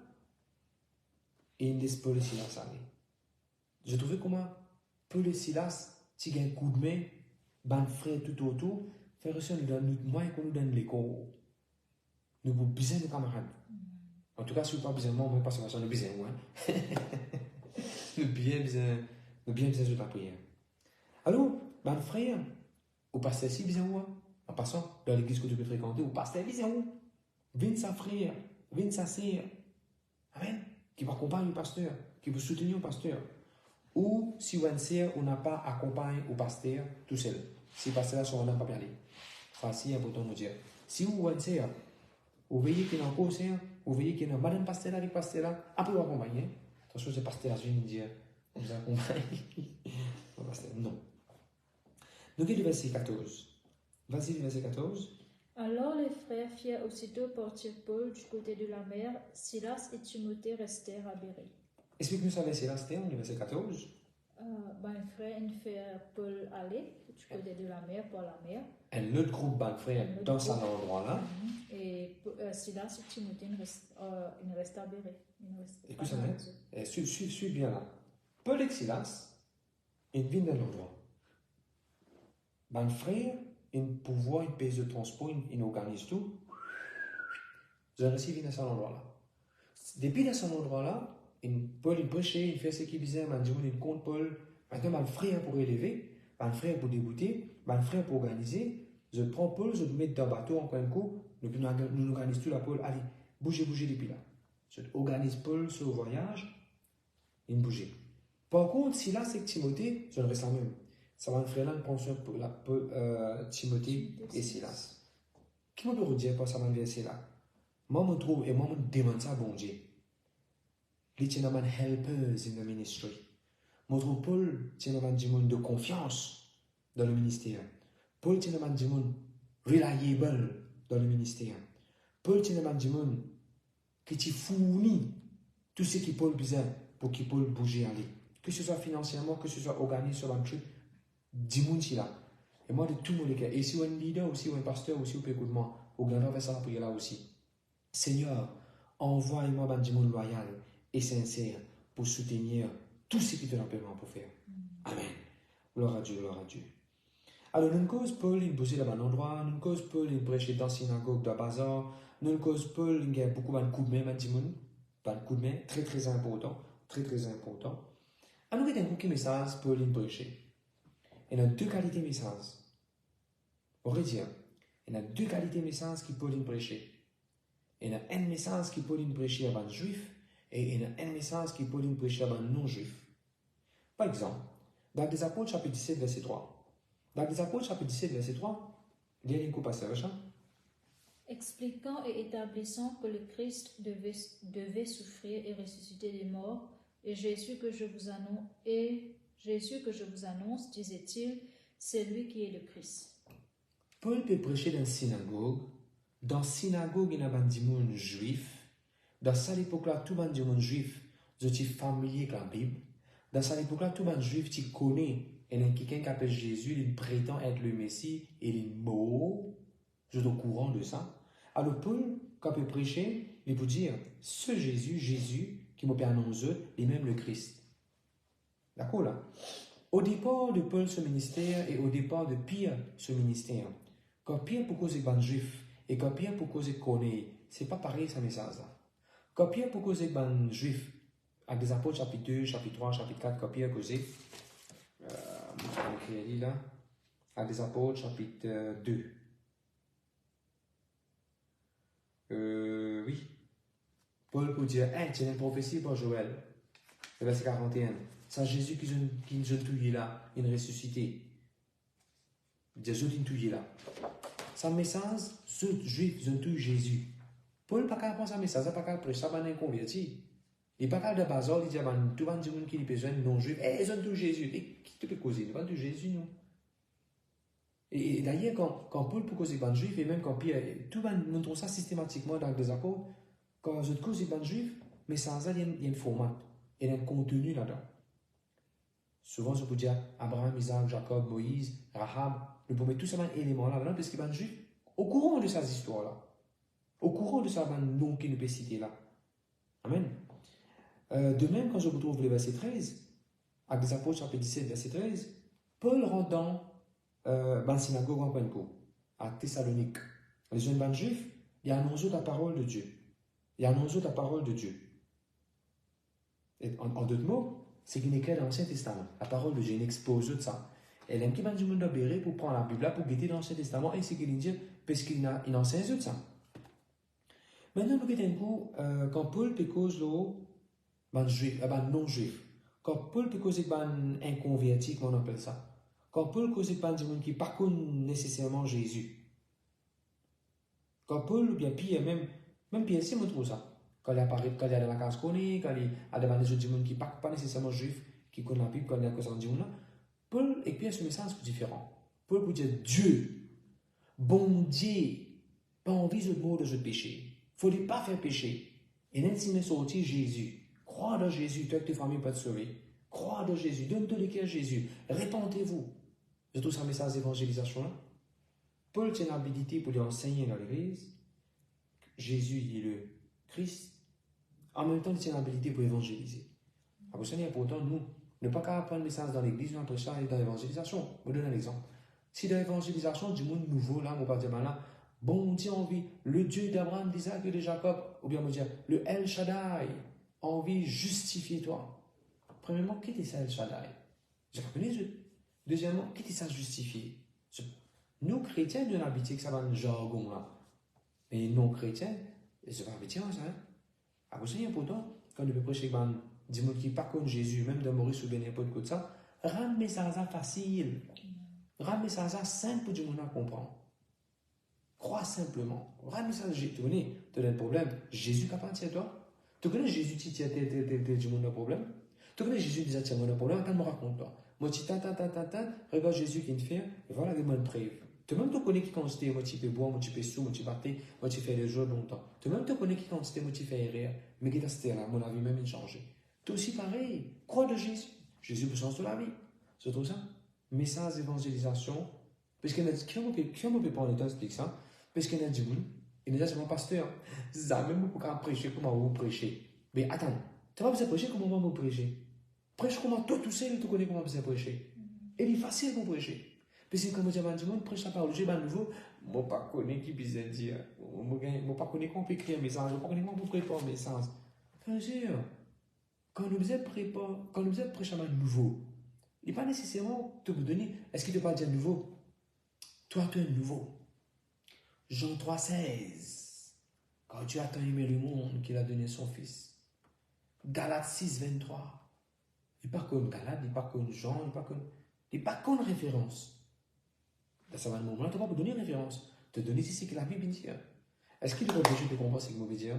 Et il laisse Paul et Silas aller. Je trouvais comment Paul et Silas, si il y a un coup de main, ben frère tout autour, faire aussi nous donne moins qu'on nous donne les corps. Nous avons besoin de camarades. En tout cas, si vous n'avez pas besoin de moi, parce que nous avons besoin de moi. Nous avons bien besoin de la prière. Alors, ben frère, au pasteur si besoin de moi. En passant dans l'église que tu peux fréquenter, au pasteur besoin de moi. Viens sa frère, viens sa sœur. Amen. Qui va accompagner le pasteur, qui va soutenir le pasteur. Ou si vous êtes on n'a pas accompagné au pasteur tout seul. Si le pasteur sont là, pas bien aller. C'est important de dire. Si vous êtes vous voyez qu'il y a un conseil, vous voyez qu'il y a un madame pasteur avec pasteur là, après vous accompagner. Attention, c'est pasteur, je viens de dire, on vous accompagne. Non. Donc, le verset 14. Vas-y, le verset 14. Alors les frères firent aussitôt partir Paul du côté de la mer. Silas et Timothée restèrent à Bérée. Explique-nous ça, verset là, c'était le verset 14. Les frères firent Paul aller du côté de la mer, par la mer. Un autre groupe de frères dans cet endroit-là. Et Silas et Timothée ils restent à Bérée. Écoute ça, suis bien là. Paul et Silas, ils viennent dans l'endroit. Les frères, ils pouvoir, ils pèsent de transport, ils organisent tout. Ils ont réussi à venir à cet endroit-là. Depuis dans cet endroit-là, Paul il prêchait, il fait ce qu'il disait, il compte Paul. Maintenant, les frères pour élever, les frères pour débuter, les frères pour organiser. Je prends Paul, je le mets dans le bateau encore un coup, nous organisons tout la Paul. Allez, bougez depuis là. Je organise Paul sur le voyage, il bouge. Par contre, si là c'est que Timothée, je ne reste la même. Ça va me faire là une pension pour Timothée et Silas. Qui me peut dire pour ça, verset là? Moi, je trouve et moi, je demande ça, bon Dieu. Les tient helpers in the ministry. Moi, je trouve Paul tient de confiance dans le ministère. Paul tient du monde reliable dans le ministère. Paul tient du monde qui te fournit tout ce qu'il Paul besoin pour qu'il Paul bouger aller. Que ce soit financièrement, que ce soit organisé sur un truc, du monde là. Et moi, de tout le monde, et si vous êtes un leader, aussi, ou un pasteur, aussi, vous pouvez écouter moi, au grand faire ça la prière là aussi. Seigneur, envoie-moi du monde loyal et sincère pour soutenir tout ce qui te l'empêchement pour faire. Amen. Gloire à Dieu, gloire à Dieu. Alors, nous cause Paul, il bossait dans un endroit, nous cause Paul, il prêchait dans la synagogue de bazar, nous cause Paul, il y a beaucoup de coups de main, un coup de main, très très important, très très important. Alors, il y a un coup de message, Paul, il prêchait. Il y a deux qualités de message. On va dire, il y a deux qualités de message qui Paul, il prêchait. Il y a un message qui Paul, il prêchait à un juif, et il y a un message qui Paul, il prêchait à un non-juif. Par exemple, dans les Apôtres, chapitre 17, verset 3. Dans les Apôtres, chapitre 17, verset 3, il y a une coupe à ça. Expliquant et établissant que le Christ devait souffrir et ressusciter des morts, et Jésus que je vous annonce, disait-il, c'est lui qui est le Christ. Paul peut prêcher dans la synagogue. Dans la synagogue, il y a des gens juifs. Dans cette époque-là, tout le monde juif, je suis familier avec la Bible. Dans cette époque-là, tout le monde juif, tu connais. Et il y a quelqu'un qui appelle Jésus, il prétend être le Messie, et il est mort. Je suis au courant de ça. Alors Paul, quand il peut prêcher, il peut dire, ce Jésus qui m'a annoncer, est même le Christ. D'accord là? Au départ de Paul ce ministère et au départ de Pierre ce ministère, quand Pierre pour causer ban juif et quand Pierre pour causer connaît, c'est pas pareil ça message là. Quand Pierre pour causer ban juif, avec des apôtres chapitre 2, chapitre 3, chapitre 4, quand Pierre causait, là, avec des apôtres chapitre 2. Oui. Paul peut dire, hey, tu as une prophétie pour Joël. Le verset 41. C'est Jésus qui nous a tué là, il est ressuscité. Jésus qui nous a tué là. Sa message, ceux juifs, ils ont tué Jésus. Paul n'a pas qu'à prendre sa message, il n'a pas qu'à prêcher, ça va converti. Il n'a pas qu'à de bazar, il dit, tout le monde qui est besoin de non-juifs, hey, ils ont tué Jésus. Et qui te peut causer? Ils n'ont pas tué Jésus, non? Et d'ailleurs, quand Paul peut causer ban juif, et même quand Pierre, tout le monde montre ça systématiquement dans les apôtres, quand je cause ban juif, mais sans ça, il y a un format, il y a un contenu là-dedans. Souvent, je peux dire Abraham, Isaac, Jacob, Moïse, Rahab, nous pouvons mettre tous ces éléments là-dedans, parce qu'il y a un juif au courant de ces histoires-là, au courant de ces noms qu'il nous peut citer là. Amen. De même, quand je retrouve le verset 13, avec les apôtres, chapitre 17, verset 13, Paul rentre dans la synagogue en Pentecôte, à Thessalonique. Les jeunes ban juifs, il y a annoncé la parole de Dieu. Il y a annoncé la parole de Dieu. Et en d'autres mots, c'est qu'il écrit dans l'Ancien Testament. La parole de Dieu, il expose de ça. Et l'aime qui va nous demander pour prendre la Bible là, pour guetter dans l'Ancien Testament, et c'est qu'il dit, parce qu'il enseigne de ça. Maintenant, nous regardons un coup, quand Paul peut causer non-juif, quand Paul peut causer inconverti, comment on appelle ça, quand Paul cause pas des gens qui ne connaissent pas nécessairement Jésus, quand Paul ou bien Pierre, même Pierre, c'est moi trouve ça. Quand il apparaît, quand il est dans la case connue, quand il a demandé des gens qui ne connaissent pas nécessairement juifs, qui connaissent la Bible, quand il a cause en Dieu, Paul et Pierre, ce message est différent. Paul peut dire Dieu, bon Dieu, pas envie de mot de ce péché. Il ne faut pas faire péché. Et même s'il est sorti Jésus, crois dans Jésus, toi que tes familles peuvent te sauver. Crois dans Jésus, donne-toi le cœur à Jésus, répandez-vous. C'est tout ça, message d'évangélisation là. Paul tient l'habilité pour lui enseigner dans l'église. Jésus est le Christ. En même temps, il tient l'habilité pour évangéliser. Alors, c'est important, nous, ne pas qu'à apprendre le message dans l'église, nous, après ça, aller dans l'évangélisation. Je vous donne un exemple. Si dans l'évangélisation du monde nouveau, là, on va dire, là, bon Dieu envie, le Dieu d'Abraham, d'Isaac et de Jacob, ou bien on va dire, le El Shaddai, envie justifier toi. Premièrement, qu'est-ce que ça, El Shaddai? Je connais Dieu. Deuxièmement, qu'est-ce que ça justifier? Nous, chrétiens, nous avons habitué que ça va dans le jargon là. Mais non chrétiens, c'est pas habitué ça. À vous savez, pourtant, quand nous prêchons des gens qui ne connaissent pas Jésus, même dans Maurice ou bien n'importe quoi de ça, rendre le message facile. Rendre le message simple pour que les gens comprennent. Crois simplement. Rendre le message, tu connais, tu as un problème. Jésus capable de toi. Tu connais Jésus qui tient du monde un problème. Tu connais Jésus qui tient un problème. Attends, me raconte-toi. Moi, tu regarde Jésus qui te fait, et voilà les bonnes preuves. Toi-même, tu connais qui quantité, moi, tu peux boire, moi, tu peux sous, moi, tu battre, moi, tu fais les jours longtemps. Toi-même, tu connais qui quantité, moi, tu fais rire. Mais qui t'a là, mon avis, même, il changé. Toi aussi, pareil. Crois de Jésus. Jésus peut changer la vie. C'est tout ça. Message d'évangélisation. Parce qu'il y a qui on peut prendre le temps d'expliquer ça. Parce qu'il y a du monde. Il y a des pasteur. Ça, même pour prêcher, comment vous prêchez. Mais attends, tu vas pas prêcher, comment vous prêcher? Prêche comment toi tout seul, tu connais comment vous prêcher. Et il est facile pour prêcher. Parce que quand vous dites, monde prêche la parole, j'ai un nouveau, moi pas connais qui besoin dire, moi pas connais comment écrire un message, moi pas connais comment préparer un message. Quand nous faisons prêcher un nouveau, il n'est pas nécessairement te donner, est-ce qu'il ne te pas dire nouveau? Toi, tu es nouveau. Jean 3,16. Quand Dieu a tant aimé le monde qu'il a donné son Fils. Galates 6,23. Il n'est pas comme Galate, il n'est pas comme Jean, il n'est pas comme référence. Dans ce moment-là, tu ne vas pas donner référence. Tu donner ici ce que la Bible dit. Est-ce qu'il doit déjà te comprendre ce que je veux dire?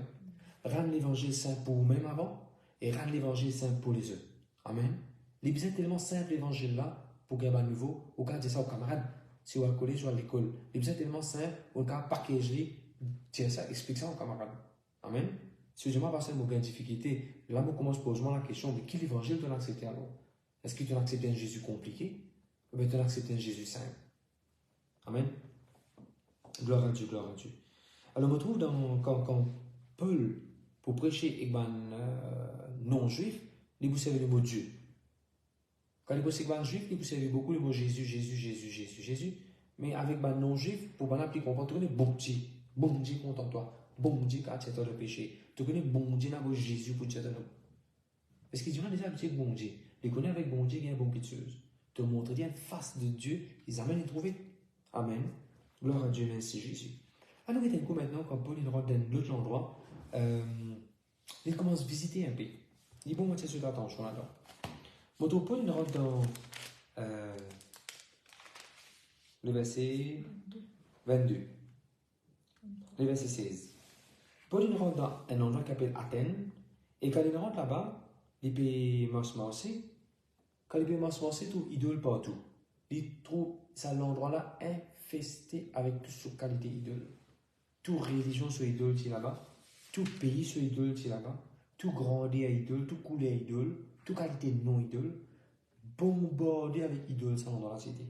Rendre l'évangile simple pour vous-même avant et rendre l'évangile simple pour les autres. Amen. Les besoins tellement simple l'évangile là pour gagner à nouveau, ou quand dire ça aux camarades, si vous allez au collège ou à l'école. Les besoins tellement simple, ou quand packager, dire ça, explique ça aux camarades. Amen. Si je m'en passe une difficulté, là, on commence à poser la question de qui l'évangile tu as accepté alors? Est-ce que tu as accepté un Jésus compliqué ou bien tu as accepté un Jésus simple? Amen. Gloire à Dieu, gloire à Dieu. Alors, on me trouve quand Paul, pour prêcher non-juif, il vous savez le mot Dieu. Quand les gens juifs, ils servent beaucoup le mot Jésus, Jésus, Jésus, Jésus, Jésus. Mais avec les non-juifs, pour les gens comprendre, tu connais bon Dieu contente-toi, bon Dieu qui a tué le péché. Tu connais bon Dieu n'a pas Jésus pour tuer nous. Parce qu'ils ont déjà habitué bon Dieu. Ils connaissent avec bon Dieu qui est un bon piteuse. Te montrer bien face de Dieu, ils amènent à trouver. Amen. Gloire à Dieu, merci Jésus. Alors, il y a un coup maintenant, quand Paul rentre dans l'autre endroit, il commence à visiter un pays. Il dit bon, moi, tiens, sur attention là-dedans. Mon Paul rentre dans le verset 22, le verset 16. Paul rentre dans un endroit qui s'appelle Athènes, et quand il rentre là-bas, il peut marcher. Quand il peut marcher, il trouve idole partout. Il trouve ça l'endroit-là infesté avec toute sorte de qualité idole. Toute religion sur idole qui est là-bas, tout pays sur idole qui est là-bas, tout grandeur à idole, tout couleur à idole, toute qualité non idole, bombardé avec idole, ça l'endroit-là c'était.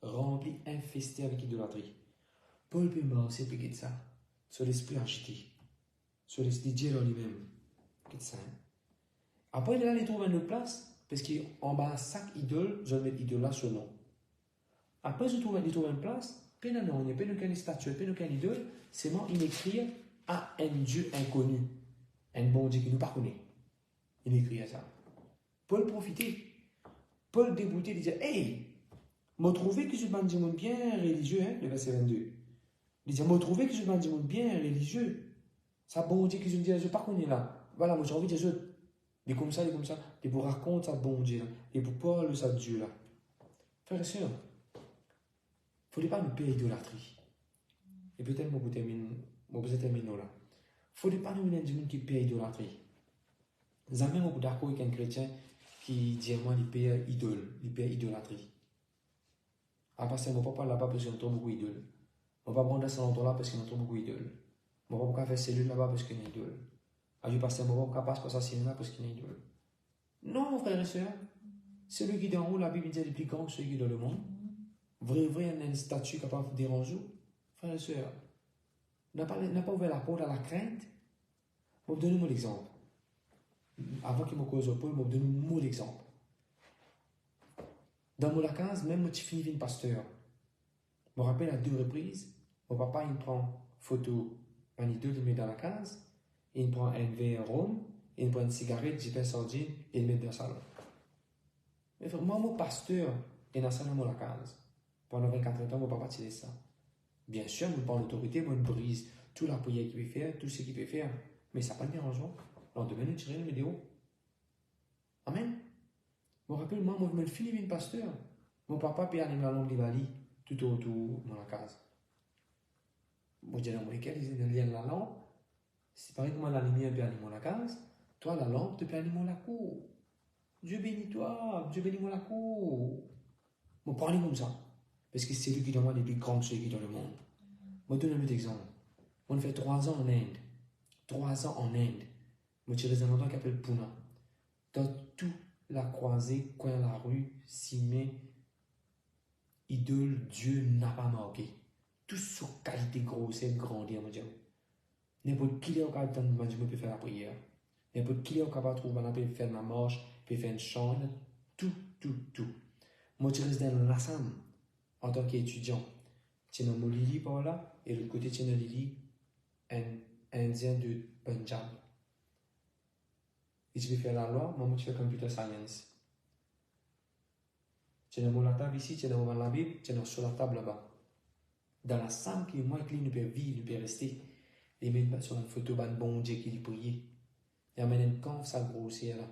Rempli, infesté avec idolâtrie. Paul peut marcher et ça, sur l'esprit agité, sur l'esprit Dieu en lui-même. Qu'est-ce ça? Après, là, il trouve une autre place, parce qu'en bas, un sac idole, je vais mettre idole là sur nom. Après, il trouve une place, il n'y a pas de statue, il n'y a pas idole, c'est moi, il écrit à un Dieu inconnu, un bon Dieu qui nous pas connaît. Il écrit à ça. Paul profitait. Paul déboutait, il disait, hey, m'a trouvé que je m'en dis bien religieux, hein, le verset 22. Il disait, m'a trouvé que je m'en dis bien religieux. Ça bon Dieu que je me dis, je pas connais là. Voilà, moi j'ai envie de dire, il est comme ça, et pour raconter ça bon Dieu là, et pour parler ça Dieu là. Frères et sœurs, il ne faudrait pas nous payer idolâtrie. Et peut-être que je vais terminer là. Il ne faudrait pas nous dire qui paye idolâtrie. Jamais je suis d'accord avec un chrétien qui dit moi, il paye idole, il paye idolâtrie. Ah, parce que je ne vais pas parler là-bas parce qu'il y a trop beaucoup d'idole. Je ne vais pas prendre cet endroit-là parce qu'il y a trop beaucoup d'idole. Je ne vais pas faire cellule là-bas parce qu'il y a une idole. Ah, je passe un moment capable de passer là parce qu'il y a une idole. Non, frères et sœurs. Celui qui est en haut, la Bible dit le plus grand que celui qui est dans le monde. Vrai, il y a une statue capable de déranger. Frères et sœurs, n'a pas ouvert la porte à la crainte. Je vais vous donner mon exemple. Avant qu'il me cause au Paul, je vais vous donner mon exemple. Dans mon 15, même mon petit fils est pasteur. Je me rappelle à 2 reprises, mon papa il prend photo, un idole, il met dans la case, il prend un verre rhum, il prend une cigarette, il prend une sardine et il met dans le salon. Mais moi, mon pasteur, il est dans le salon de la case. Pendant 24 ans, mon papa tirait ça. Bien sûr, je prends l'autorité, moi, je brise toute la prière qu'il peut faire, tout ce qu'il peut faire. Mais ça n'a pas de dérangeant. Lendemain, je tire une vidéo. Amen. Je me rappelle, moi, je me finis une pasteur. Mon papa peut aller dans la lampe de Bali, tout autour de la case. Je dis, dans lequel ils lient la lampe. C'est pareil que moi, la lumière peut animer la case. Toi, la lampe, tu peux animer la cour. Dieu bénit toi, Dieu bénit moi la cour. Je prends comme ça. Parce que c'est lui qui demande les plus grands ceux qui dans le monde. Je vais donner un autre exemple. On fait 3 ans en Inde. 3 ans en Inde. Je suis dans un endroit qui s'appelle Pune. Dans toute la croisée, coin de la rue, Simé, idole, Dieu n'a pas marqué. Tout sur qualité grossière, grandir, mon Dieu. N'importe qui est capable de faire la prière. N'importe qui est capable de trouver un peu faire la marche, peut faire une chant, tout. Moi, je reste dans l'Assam en tant qu'étudiant. Tu es dans mon Lili par là, et de l'autre côté, tu es dans Lili, un Indien de Punjab. Et tu peux faire la loi, moi, tu fais computer science. Tu es dans la table ici, tu es dans la Bible, tu es sur la table là-bas. Dans la salle qui est moins clean, il peut vivre, il peut rester. Il met sur une photo d'un bon Dieu qui lui priait. Il amène une camp, ça grossière là.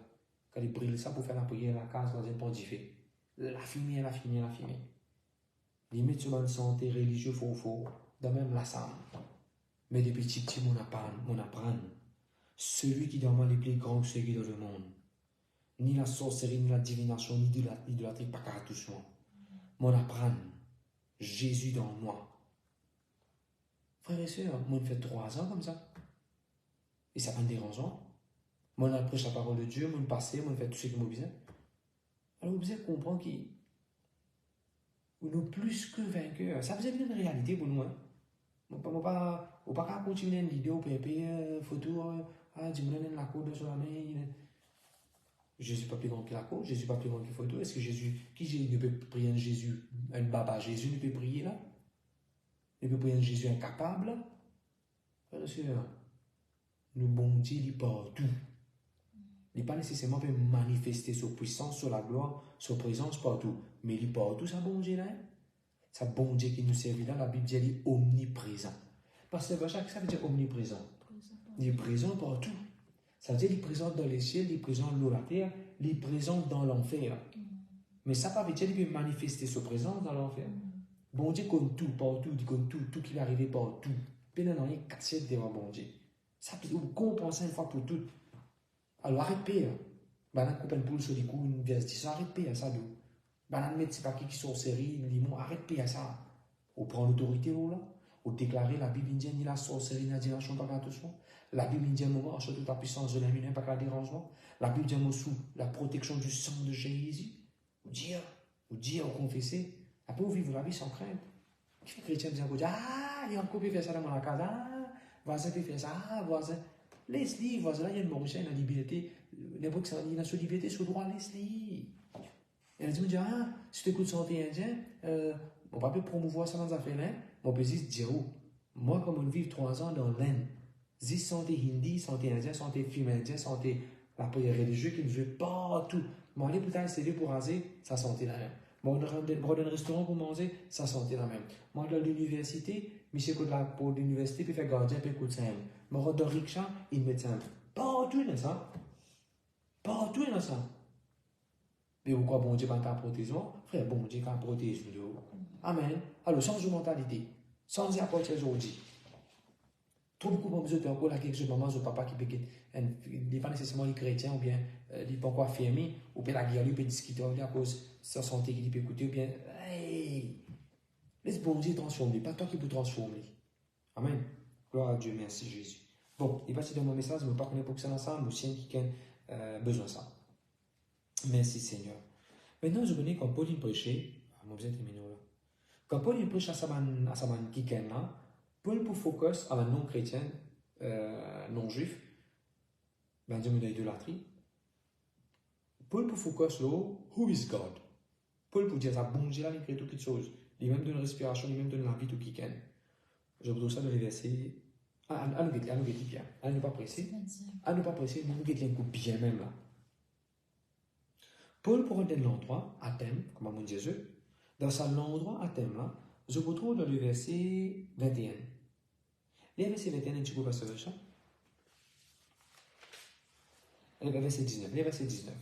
Quand il brille ça pour faire la prière, la case dans un pont d'effet. La fumée. Il met sur une santé religieuse faux, dans même la salle. Mais depuis petit, mon apprend. Celui qui demande les plus grands que ceux qui dans le monde. Ni la sorcellerie, ni la divination, ni l'idolâtrie, pas qu'à toucher moi. Mon apprend. Jésus dans moi. Frères et sœurs, moi, je fais 3 ans comme ça. Et ça pas me dérangeant. Moi, je prêche la parole de Dieu, moi, je passe, moi, je fais tout ce qui m'a besoin. Alors, vous avez compris qu'il nous plus que vainqueurs. Ça faisait une réalité pour nous. Hein. On ne peut pas continuer une vidéo, pépé, photo, dis-moi, la cour de sur la main. Jésus pas plus grand que la côte, Jésus pas plus grand que la photo. Est-ce que Jésus ne peut prier un Jésus, un baba Jésus ne peut prier là? Ne peut prier un Jésus incapable là? Frère et sœur, nous bon Dieu, il est partout. Il n'est pas nécessairement peut manifester sa puissance, sa gloire, sa présence partout. Mais il est partout, ça bon Dieu là. Ça bon Dieu qui nous servit là, la Bible dit, il est omniprésent. Parce que ça veut dire omniprésent. Il est présent partout. Ça veut dire qu'il est présent dans les cieux, il est présent dans la terre, il est présent dans l'enfer. Mais ça ne veut dire qu'il peut manifester sa présence dans l'enfer. Bon Dieu compte tout, partout, il compte tout qui va arriver partout. Puis non, il y a 4 siècles devant bon Dieu. Ça peut compenser une fois pour toutes. Alors arrête de payer. Banane coupe une poule sur les coups, une veste, arrête de payer ça. Banane mettre, c'est pas qui sont série, limon, arrête de payer ça. On prend l'autorité là. On déclare la Bible indienne, il a sorcellerie, il a dimension par attention. La Bible indienne, moment, sur toute la puissance de l'ennemi, pas qu'à dérangement. La Bible indienne, sous la protection du sang de Jésus. Vous dire, confesser. Après, vous vivez la vie sans crainte. Les chrétiens disent, ah, il y a un couple qui fait ça dans mon casa, ah, voisin qui fait ça, ah, voisin. Laisse-les, voisin, là, il y a une Mauricien, il a la liberté. N'importe qui il a sa liberté, son droit, laisse-les. Et elle dit, ah, si tu écoutes santé indien, on va pas promouvoir ça dans les affaires-là. Mon peut dire, moi, comme on vit 3 ans dans l'Inde, dis santé hindi, santé indien, santé film indien, santé la prière religieuse qui nous veut partout. Moi, aller pour installer pour raser, ça santé la même. Moi, dans un restaurant pour manger, ça santé la même. Moi, dans l'université, monsieur écoute là pour l'université, puis fait gardien, puis écoute simple. Moi, dans rickshaw, il met simple. Partout, il y a ça. Partout, il y a ça. Mais pourquoi bon Dieu pas ta protéger? Frère, bon Dieu pas protéger. Amen. Alors, change de mentalité. Sans y apporter aujourd'hui. Trop beaucoup de besoin encore là quelque chose maman ou papa qui peut n'est pas nécessairement les chrétiens ou bien il peut encore affirmer ou bien la guerre lui peut discuter à cause de sa santé qu'il peut écouter ou bien hey, laisse bon Dieu transformer, pas toi qui peux transformer. Amen. Gloire à Dieu, merci Jésus. Bon, il passe dans mon message, je ne me pas connaître pour que ça ensemble, aussi qui a besoin de ça. Merci Seigneur. Maintenant, je connais quand Pauline prêchait, mon besoin terminé là. Quand Pauline prêche à sa qui là, Paul pour focus à la non-chrétienne, non-juif, ben Dieu me donne l'idolâtrie. Paul pour focus là, who is God? Paul pour dire ça, bon Dieu là, il crée toutes choses. Il même donne respiration, il même donne la vie tout qui ken. Je vous donne ça dans les versets. À nous bien, à ne pas presser, nous guetter un coup bien même là. Paul pour rendre l'endroit, Athènes, comme mon Jésus, dans l'endroit Athènes là, je vous trouve dans le verset 21. Les versets 21, tu peux passer le chat. Le verset 19. Les versets 19.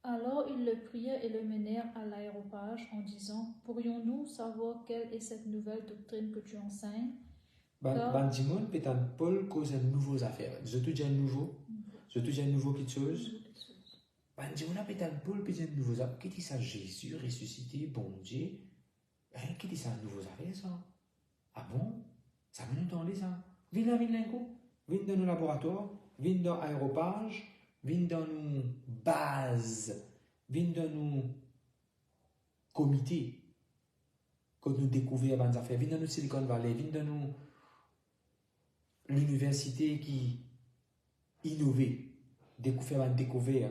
Alors ils le prièrent et le menèrent à l'aéropage en disant, pourrions-nous savoir quelle est cette nouvelle doctrine que tu enseignes? Ben Dimon, peut-être Paul cause de nouvelles affaires. Je te dis un nouveau. Je te dis un nouveau quelque chose. Ben Dimon, peut-être Paul peut dire un nouveau affaire. Qu'est-ce que ça Jésus ressuscité, bon Dieu? Qu'est-ce que ça un nouveau affaire ça? Ah bon? Ça va nous tendre ça. Viens dans nos laboratoires, viens dans l'aéropage, viens dans nos bases, viens dans nos comités que nous découvrons les affaires, viens dans nos Silicon Valley, viens dans l'université qui innove, découvert.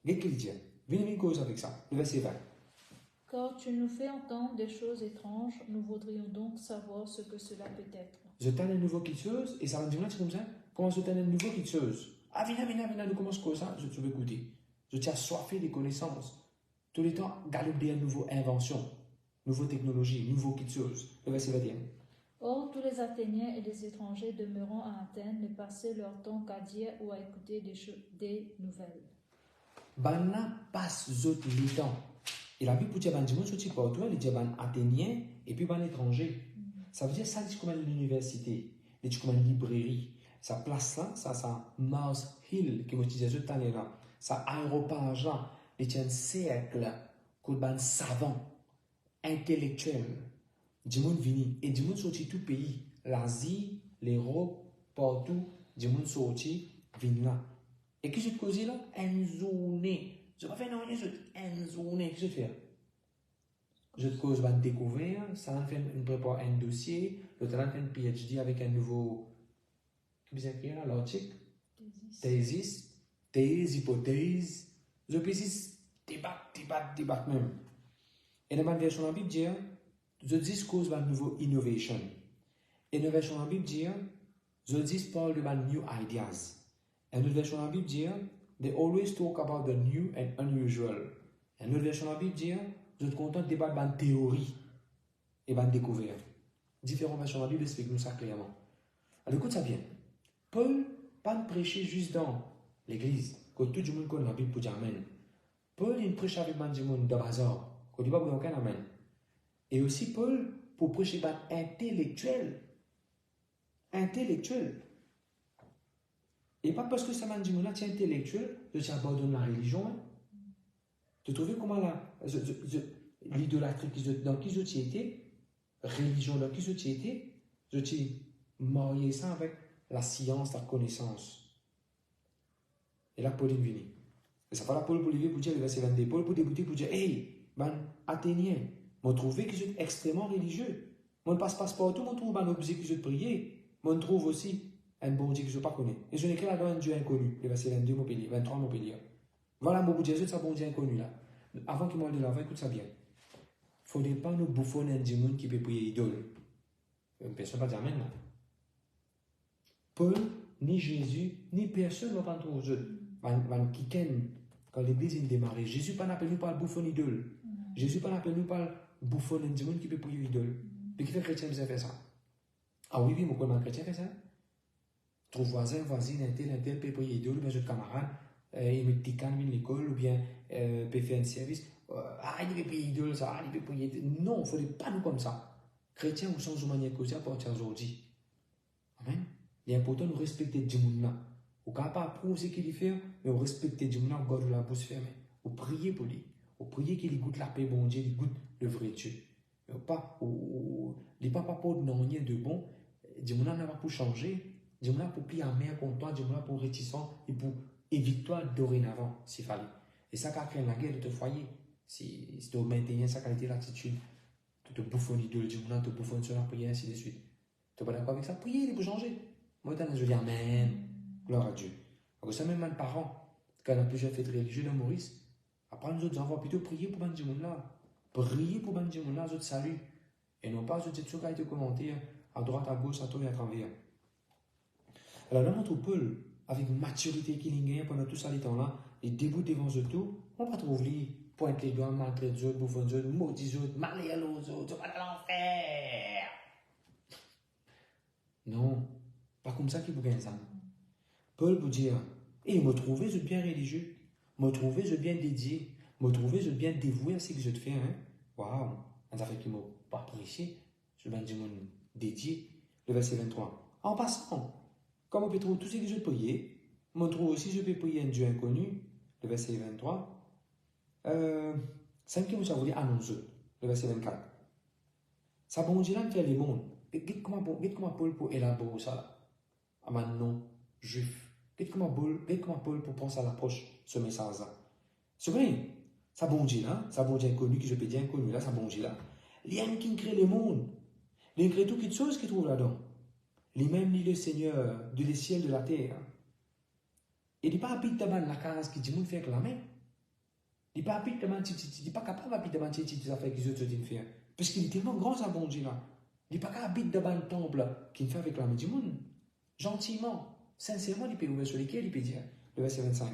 Qu'est-ce qu'il dit? Viens une cause avec ça. Le verset 20. Car tu nous fais entendre des choses étranges, nous voudrions donc savoir ce que cela peut être. Je t'en ai un nouveau quelque chose, et ça va me dire, c'est comme ça. Comment je t'en ai un nouveau quelque chose? Ah, viens, nous commençons comme ça, je veux écouter. Je t'ai assoiffé des connaissances. Tout le temps, garder une nouvelle invention, nouvelle technologie, nouveau quelque chose. Le verset 21. Or, tous les Athéniens et les étrangers demeurant à Athènes ne passaient leur temps qu'à dire ou à écouter des nouvelles. Banna passe les temps. Et la Bible pour dire que les gens partout, ils disent Athéniens et puis les étrangers. Ça veut dire ça, c'est comme l'université, c'est comme une librairie. Ça place là, ça Mars Hill, qui me disait tout à l'heure, ça aéropage là, c'est un cercle, comme un savant, intellectuel. Du monde vini, et du monde sorti tout pays, l'Asie, l'Europe, partout, du monde sorti, vini là. Et qu'est-ce que je cause là? Une zone. Je ne vais pas faire une zone. Qu'est-ce que je fais? Je te cause une découverte, ça va faire une prépare un dossier, l'autre va faire une PhD avec un nouveau. Qu'est-ce que c'est là? L'article? Thésis. thèses, hypothèses, je peux débattre même. Et dans ma version de la Bible, dit, je dis cause de nouveau innovation. Et dans la version de la Bible, dit, je dis parle de new ideas. Et dans la version de la Bible, dit, they always talk about the new and unusual. Et dans la version de la Bible, dit, je suis content de débattre de théorie et de découverte. Différentes versions de la Bible expliquent nous ça clairement. Alors écoute ça bien. Paul, pas de prêcher juste dans l'église, que tout le monde connaît la Bible pour dire Amen. Paul, il prêche avec du monde de bazar, qu'on ne dit pas pour aucun Amen. Et aussi Paul, pour prêcher par intellectuel. Intellectuel. Et pas parce que ça m'a dit mon là, intellectuel, je abandonne la religion. Hein. Tu trouves comment l'idolâtrie dans qui je étais, religion dans qui je étais, je t'ai marié ça avec la science, la connaissance. Et là, Paul est venu. Et ça fait la Paul pour lui pour dire le verset 22. Paul pour débuter pour dire, hey, ben, Athéniens, m'ont trouvé que vous êtes extrêmement religieux. Moi, ne passe partout, m'ont trouvé un objet que je prier. Moi, je trouve aussi un bon Dieu que je ne pas connais. Et je n'écris là-dedans un Dieu inconnu. Le verset 22, Montpellier, 23, Montpellier. Voilà mon Dieu, c'est un bon Dieu inconnu là. Avant qu'il m'aille de l'avant, écoute ça bien. Il ne faudrait pas nous bouffonner un démon qui peut prier idole. Personne ne va dire Amen. Non. Paul, ni Jésus, ni personne ne va trouver aux autres. Quand l'église est démarrée, Jésus pas appelé nous par le bouffon idole. Jésus pas appelé nous par le bouffon un démon qui peut prier idole. Et qui fait chrétien vous avez fait ça? Ah oui, mon comment chrétien fait ça? Ton voisin, voisine, un tel peut prier idole, bien autre camarade, il met petit calme à l'école, ou bien peut faire un service. Il peut prier idole, ça, il peut prier idole. Non, il ne faudrait pas nous comme ça. Chrétiens, vous changez de manière causée à partir d'aujourd'hui. Amen. Il est important de respecter Dieu. Vous ne pouvez pas approuver ce qu'il fait, mais vous respectez Dieu, vous gardez la bouche fermée. Vous priez pour lui. Vous priez qu'il goûte la paix, bon Dieu, il goûte le vrai Dieu. Il n'est pas pour non rien de bon. Dieu n'a pas pour changer. Dieu n'a pour plier la main contre toi. Dieu n'a pour réticent et pour éviter toi dorénavant, s'il fallait. Et ça, quand il y a la guerre de ton foyer, si tu maintenir sa qualité d'attitude, tu te bouffonnes de Dieu, tu te bouffonnes sur la prière, ainsi de suite. Tu n'es pas d'accord avec ça? Priez, il est pour changer. Moi, je dis Amen. Gloire à Dieu. Donc, ça, même un parent, quand on a plusieurs fêtes religieuses dans Maurice, après, nous autres enfants, plutôt prier pour Ben là. Prier pour Ben là, nous autres salut. Et non pas, nous autres, toujours été commenter à droite, à gauche, à toi et à travers. Alors, là, notre Paul, avec une maturité qu'il gagne pendant tout ça, les temps-là, et debout devant eux tout, on va trouver pointe les doigts, malgré les autres, bouffonner les autres, maudire les autres, marier les autres, on va à l'enfer. Non, pas comme ça qu'il vous gagne ça. Paul vous dire, et me trouver, je suis bien religieux, me trouver, je suis bien dédié, me trouver, je suis bien dévoué à ce que je te fais. Hein? Waouh, ça fait qu'il ne m'a pas apprécié, je suis bien dédié. Le verset 23. En passant, comme on peut trouver tout ce que je peux prier, me trouve aussi, je peux prier un Dieu inconnu. Le verset 23. C'est que vous voulez annoncer. Le verset 24. Ça bon Dieu là fait les mondes. Dites comment Paul pour élaborer ça. Ah maintenant, juif. Dites comment Paul pour penser à l'approche ce message-là. C'est vrai, ça bon Dieu là, ça bon Dieu inconnu, que je peux dire inconnu là, ça bon Dieu là. Il y a un qui crée le monde. Il crée toutes les choses qu'il trouve là-dedans. Les mêmes ni le Seigneur de les ciels de la terre. Il n'est pas habité dans la case qui dit, nous fait avec la main. Il n'est pas habité dans il n'est pas capable d'habiter dans les affaires qu'ils ont fait. Parce qu'il est tellement grand, ça bon Dieu là. Il n'est pas capable d'habiter dans le temple qu'il fait avec la main du monde. Gentiment, sincèrement, il peut ouvrir sur lesquels il peut dire, le verset 25.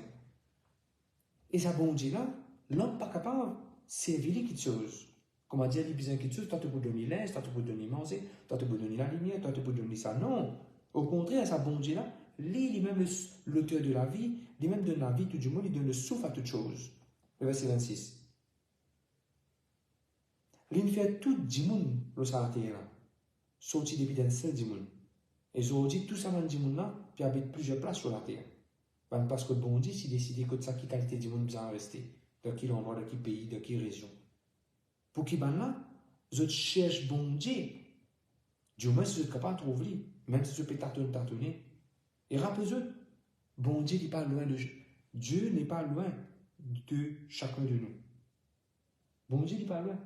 Et ça bon Dieu là, l'homme n'est pas capable de servir les petites choses. Comme on dit, il y a besoin de quelque chose, toi tu peux donner l'air, toi tu peux donner manger, toi tu peux donner la lumière, toi tu peux donner ça. Non. Au contraire, ça bon Dieu là, lui, il est même l'auteur de la vie, il même donne la vie tout du monde, il donne le souffle à toute chose. Le verset 26. Il fait tout du monde, le salaire là, sorti depuis d'un seul du monde. Et aujourd'hui, tout ça dans le monde là, puis habite plusieurs places sur la terre. Parce que bon Dieu, s'il décide que ça, qui qualité du monde besoin rester, dans quel endroit, dans quel pays, dans quelle région. Pour qui ben là, je cherche bon Dieu. Du moins, si je suis capable de trouver, même si je peux tâtonner. Et rappelez-vous, bon Dieu n'est pas loin de Dieu n'est pas loin de chacun de nous. Bon Dieu n'est pas loin.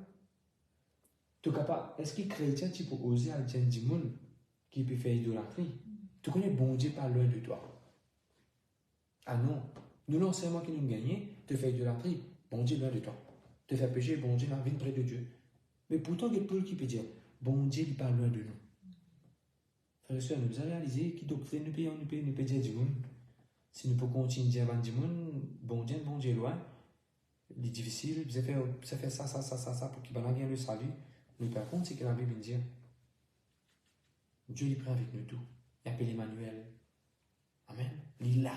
Est-ce que chrétien, tu peux oser à dire du monde qui peut faire idolâtrie? Tu connais bon Dieu pas loin de toi. Ah non, Nous, l'enseignement qui nous gagne, te fait idolâtrie, bon Dieu loin de toi. Te fait pécher, bon Dieu, viens près de Dieu. Mais pourtant, il y a Paul qui peut dire, bon Dieu, il parle loin de nous. Frères et sœurs, nous avons réalisé que doctrine nous peut dire du monde. Si nous pouvons continuer à dire du monde, bon Dieu loin, il est difficile, ça fait ça, pour qu'il vienne le salut. Mais par contre, c'est que la Bible dit, Dieu il prend avec nous tout. Il appelle Emmanuel. Amen. Il est là,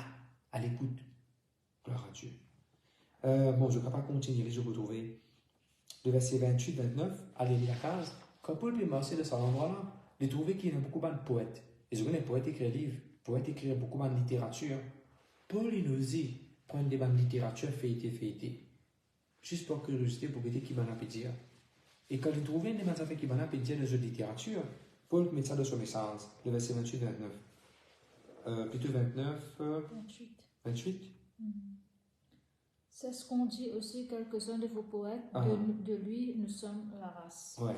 à l'écoute. Gloire à Dieu. Bon, je ne vais pas continuer, je vais vous trouver le verset 28-29, allez lire la case. Quand Paul peut marcher de cet endroit-là, il trouve qu'il y a beaucoup de poètes. Et les poètes écrivent des livres, poètes écrivent beaucoup de littérature. Paul, il osait prendre des bandes de littérature feuilletées. Juste pour curiosité, pour dire qu'il va en dire. Et quand il trouvait des affaires qui vont en dire dans la littérature, Paul met ça dans son message, le verset 28-29. Plutôt 29. 28. C'est ce qu'ont dit aussi quelques-uns de vos poètes. De lui, nous sommes la race. Ouais.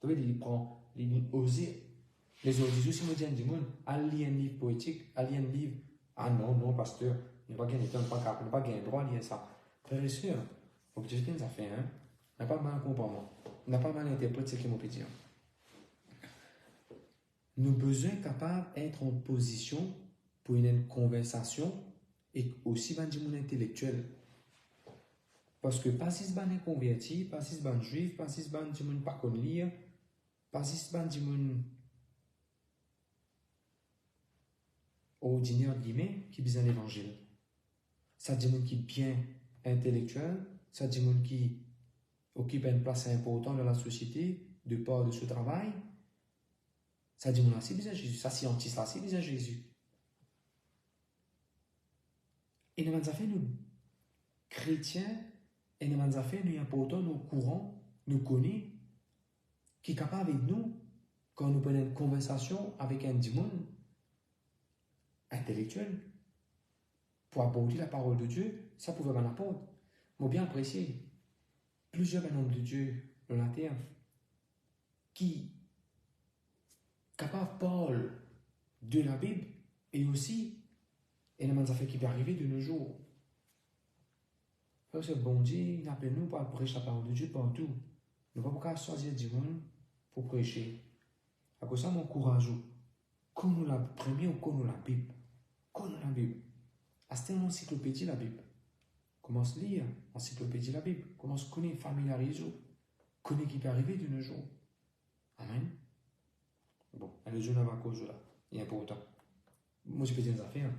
Donc, il prend, il ose. Les autres disent aussi, me disent, allez un livre poétique, allez un livre. Ah non, pasteur, il n'y a pas gagné, il n'y a pas gagné droit à lire ça. Frère et sœur, objectif, ça fait, hein. On n'a pas mal compris moi. On n'a pas mal interprété ce qu'il m'a dit. Nous avons besoin capables d'être en position pour une conversation et aussi dans le monde intellectuel. Parce que pas si c'est un converti, pas si c'est un juif, pas si c'est un monde pas qu'on lire, pas si c'est un monde ordinaire guillemets qui besoin l'évangile. Ça dit monde qui est bien intellectuel, ça dit monde qui occupe une place importante dans la société de par de ce travail. Ça dit monde c'est besoin Jésus, ça scientiste là c'est besoin Jésus. Et nous avons fait nous chrétiens. Et nous avons fait, nous important, nous courants, nous connaissons, qui est capable avec nous, quand nous prenons une conversation avec un démon intellectuel, pour apporter la parole de Dieu, ça pouvait m'en apporter. Mais bien apprécié, plusieurs hommes de Dieu dans la terre, qui capable de parler de la Bible, et aussi, et nous avons fait qui peut arriver de nos jours. Parce que bon Dieu, il appelle nous pour prêcher la parole de Dieu partout. Nous ne pouvons pas choisir du monde pour prêcher. À cause de ça, mon courage, connaissons la première ou connaissons la Bible. Connaissons la Bible. C'est une encyclopédie la Bible. Commence à lire l'encyclopédie la Bible. Commence à connaître, familiariser. Connaître qui peut arriver de nos jours. Amen. Bon, le Dieu n'a pas cause là. Il est important. Moi, je peux dire des affaires.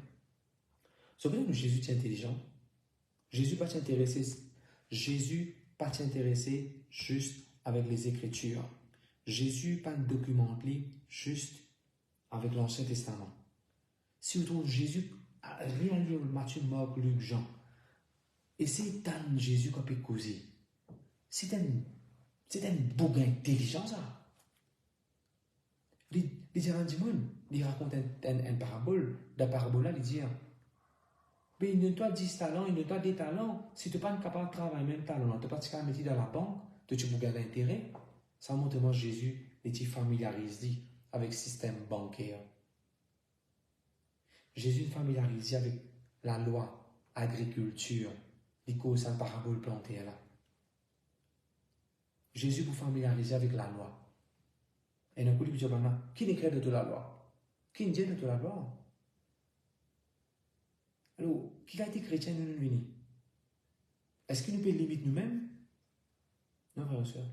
Sauf que Jésus est intelligent. Jésus pas t'intéresser juste avec les Écritures. Jésus pas documenté juste avec l'Ancien Testament. Si vous trouvez Jésus, rien lire Matthieu, Marc, Luc, Jean. Et c'est un Jésus qu'on peut causer. C'est un bouquin intelligent ça. Il raconte une parabole. Dans la parabole là, il dit mais il ne doit 10 talents, il ne doit des talents. Si tu n'es pas capable de travailler même talent, tu n'es pas capable de mettre dans la banque, tu peux garder l'intérêt. Ça montre moi Jésus est familiarisé avec le système bancaire. Jésus est familiarisé avec la loi, agriculture, les causes en parabole plantée là. Jésus vous familiarisé avec la loi. Et d'un coup, il dit qui écrit de toute la loi? Qui dit de toute la loi? Alors, qui a été chrétien de nous venir? Est-ce qu'il nous peut limiter nous-mêmes? Non, frère et soeur.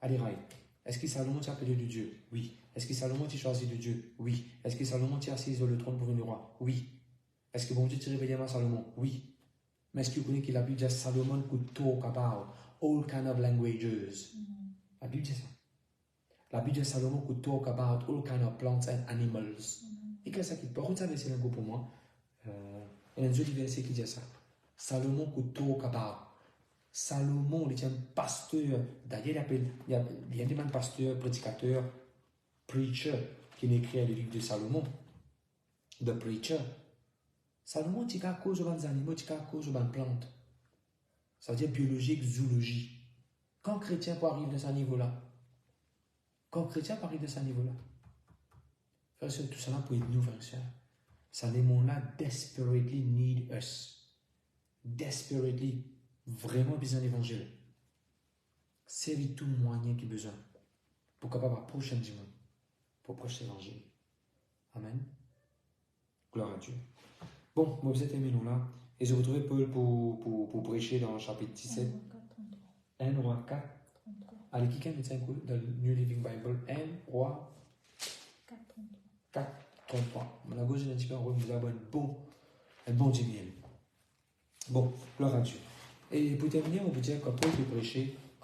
Allez, right. Est-ce que Salomon t'a appelé de Dieu? Oui. Est-ce que Salomon t'a choisi de Dieu? Oui. Est-ce que Salomon t'a assis sur le trône pour une roi? Oui. Est-ce que bon Dieu t'a révélé à Salomon? Oui. Mais est-ce que vous connaissez que la Bible dit Salomon could talk about all kind of languages? La Bible dit ça. La Bible dit Salomon could talk about all kind of plants and animals. Et qu'est-ce qu'il peut retenir c'est un pour moi? Il y a un joli verset qui dit ça. Salomon could talk about. Salomon, il est un pasteur. D'ailleurs, il y a des pasteurs, prédicateurs, preacher, qui écrit le livre de Salomon. The Preacher. Salomon, il y a cause des animaux, il y a cause des plantes. Ça veut dire biologique, zoologie. Quand chrétien peut arriver de ce niveau-là? Frère, tout cela pour être nous, frère et sœurs. Ça, les mondes-là desperately need us. desperately, vraiment besoin d'évangile. Servir tout moyen qui besoin pour capable approcher du monde, pour prêcher l'évangile. Amen. Gloire à Dieu. Bon, vous êtes aimés nous là. Et je vous retrouve Paul pour prêcher dans le chapitre 17. 1 Roi 4. Allez, qui est dans le New Living Bible? 1 Roi 4, 33. La gauche, je n'ai pas remis un bon Dieu. Bon, gloire à Dieu. Et pour terminer, on peut dire quand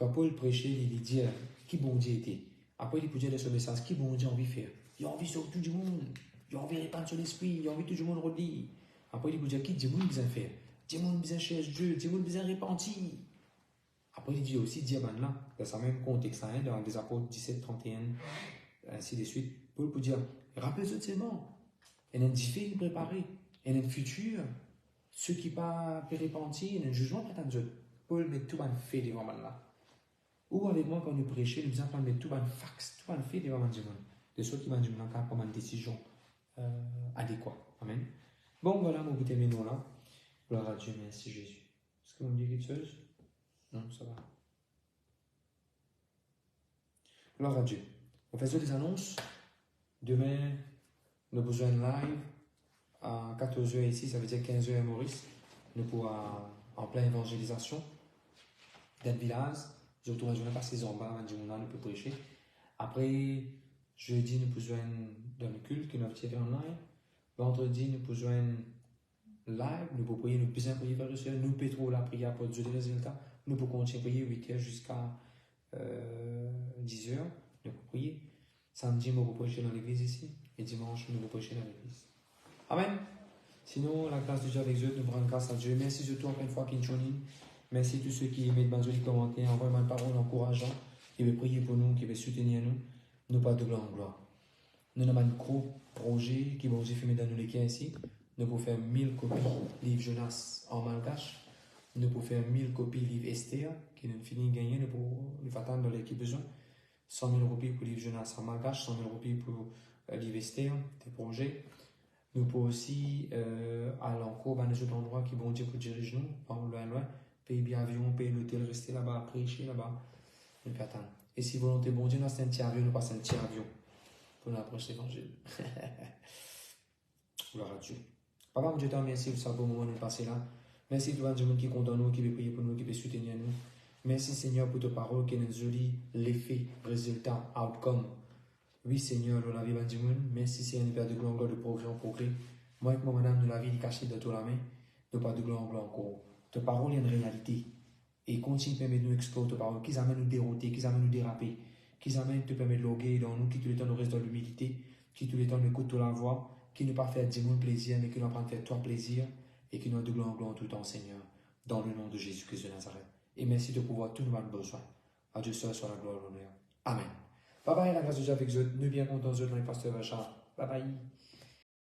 Paul prêchait, il dit qui bon Dieu était. Après, il peut dire de ce message, qui bon Dieu a envie de faire. Il a envie sur tout le monde. Il a envie de répandre sur l'esprit. Il a envie que tout le monde redit. Après, il peut dire qui Dieu a besoin de faire. Dieu a besoin de chercher Dieu. Dieu a besoin de repentir. Après, il dit aussi, diamant là, dans ce même contexte, hein, dans les apôtres 17, 31, ainsi de suite. Paul peut dire, rappelez-vous de ces morts. Il y a un difficile préparé. Il y a un futur. Ceux qui ne pas repentir, il y a un jugement qui attend Dieu. Paul met tout en fait devant là. Ou avec moi, quand nous prêchons, nous avons mis tout en fax, tout en fait devant Dieu. De ceux qui vont dire qu'on prendre une décision adéquate. Amen. Bon, voilà, mon bout de ménon là. Gloire à Dieu, merci Jésus. Est-ce que vous me dites quelque chose? Non, ça va. Gloire à Dieu. On fait des annonces. Demain, nous avons besoin de live à 14h ici, ça veut dire 15h à Maurice. Nous pourrons en pleine évangélisation d'un village. Je retourne par ces en bas, nous peut prêcher. Après, jeudi, nous pouvons dans le culte que nous avons tiré en live. Vendredi, nous pouvons live, nous pouvons prier, nous pouvons prier vers le Seigneur, nous pouvons trouver la prière pour Dieu des résultats. Nous pouvons continuer à prier 8h jusqu'à 10h. Nous pouvons prier. Samedi, nous pouvons prêcher dans l'église ici. Et dimanche, nous pouvons prêcher dans l'église. Amen. Sinon, la grâce de Dieu avec eux, nous rendons grâce à Dieu. Merci surtout encore une fois qui nous merci à tous ceux qui mettent dans les commentaires, envoient une parole encourageante, qui veulent prier pour nous, qui veulent soutenir nous. Nous pas de gloire en gloire. Nous avons un gros projet qui va vous filmer dans nous les cas ici. Nous pouvons faire 1000 copies livre Jonas en malgache. Nous pouvons faire 1000 copies livre Esther, qui nous finit de gagner, nous pouvons attendre dans l'équipe besoin. 100 000 roupies pour livre Jonas en malgache, 100 000 roupies pour livre Esther, des projets. Nous pouvons aussi aller encore dans les autres endroits qui vont dire pour diriger nous, par loin, payer bien avion, payer l'hôtel, rester là-bas, prêcher là-bas. Nous pouvons attendre. Et si volonté bon Dieu, nous c'est un petit avion, nous passons un petit avion pour nous approcher l'évangile. Gloire à Dieu. Papa, Dieu te remercie pour ce beau moment de passer là. Merci pour Dieu qui compte en nous, qui veut prier pour nous, qui veut soutenir nous. Merci Seigneur pour ta parole qui est un joli l'effet, résultat, outcome. Oui Seigneur, dans la vie de Dieu. Merci Seigneur, Père de gloire, de progrès en progrès. Moi avec moi, madame, de la vie est cachée de toi la main. De pas de gloire en gloire encore. Ta parole est une réalité. Et continue de permettre de nous explorer ta parole, qui amène nous dérouter, qui amène nous déraper, qui amène te permettre de loguer dans nous, qui tout le temps nous reste dans l'humilité, qui tout le temps nous écoute la voix, qui ne pas faire Dieu plaisir, mais qui nous apprend à faire toi plaisir, et qui nous de gloire en gloire tout le temps, Seigneur, dans le nom de Jésus-Christ de Nazareth. Et merci de pouvoir tout nous avoir besoin. À Dieu seul soit la gloire et l'honneur. Amen. Bye bye, la grâce de Dieu avec vous. Nous bien contents de dans le pasteur Vachar. Bye bye.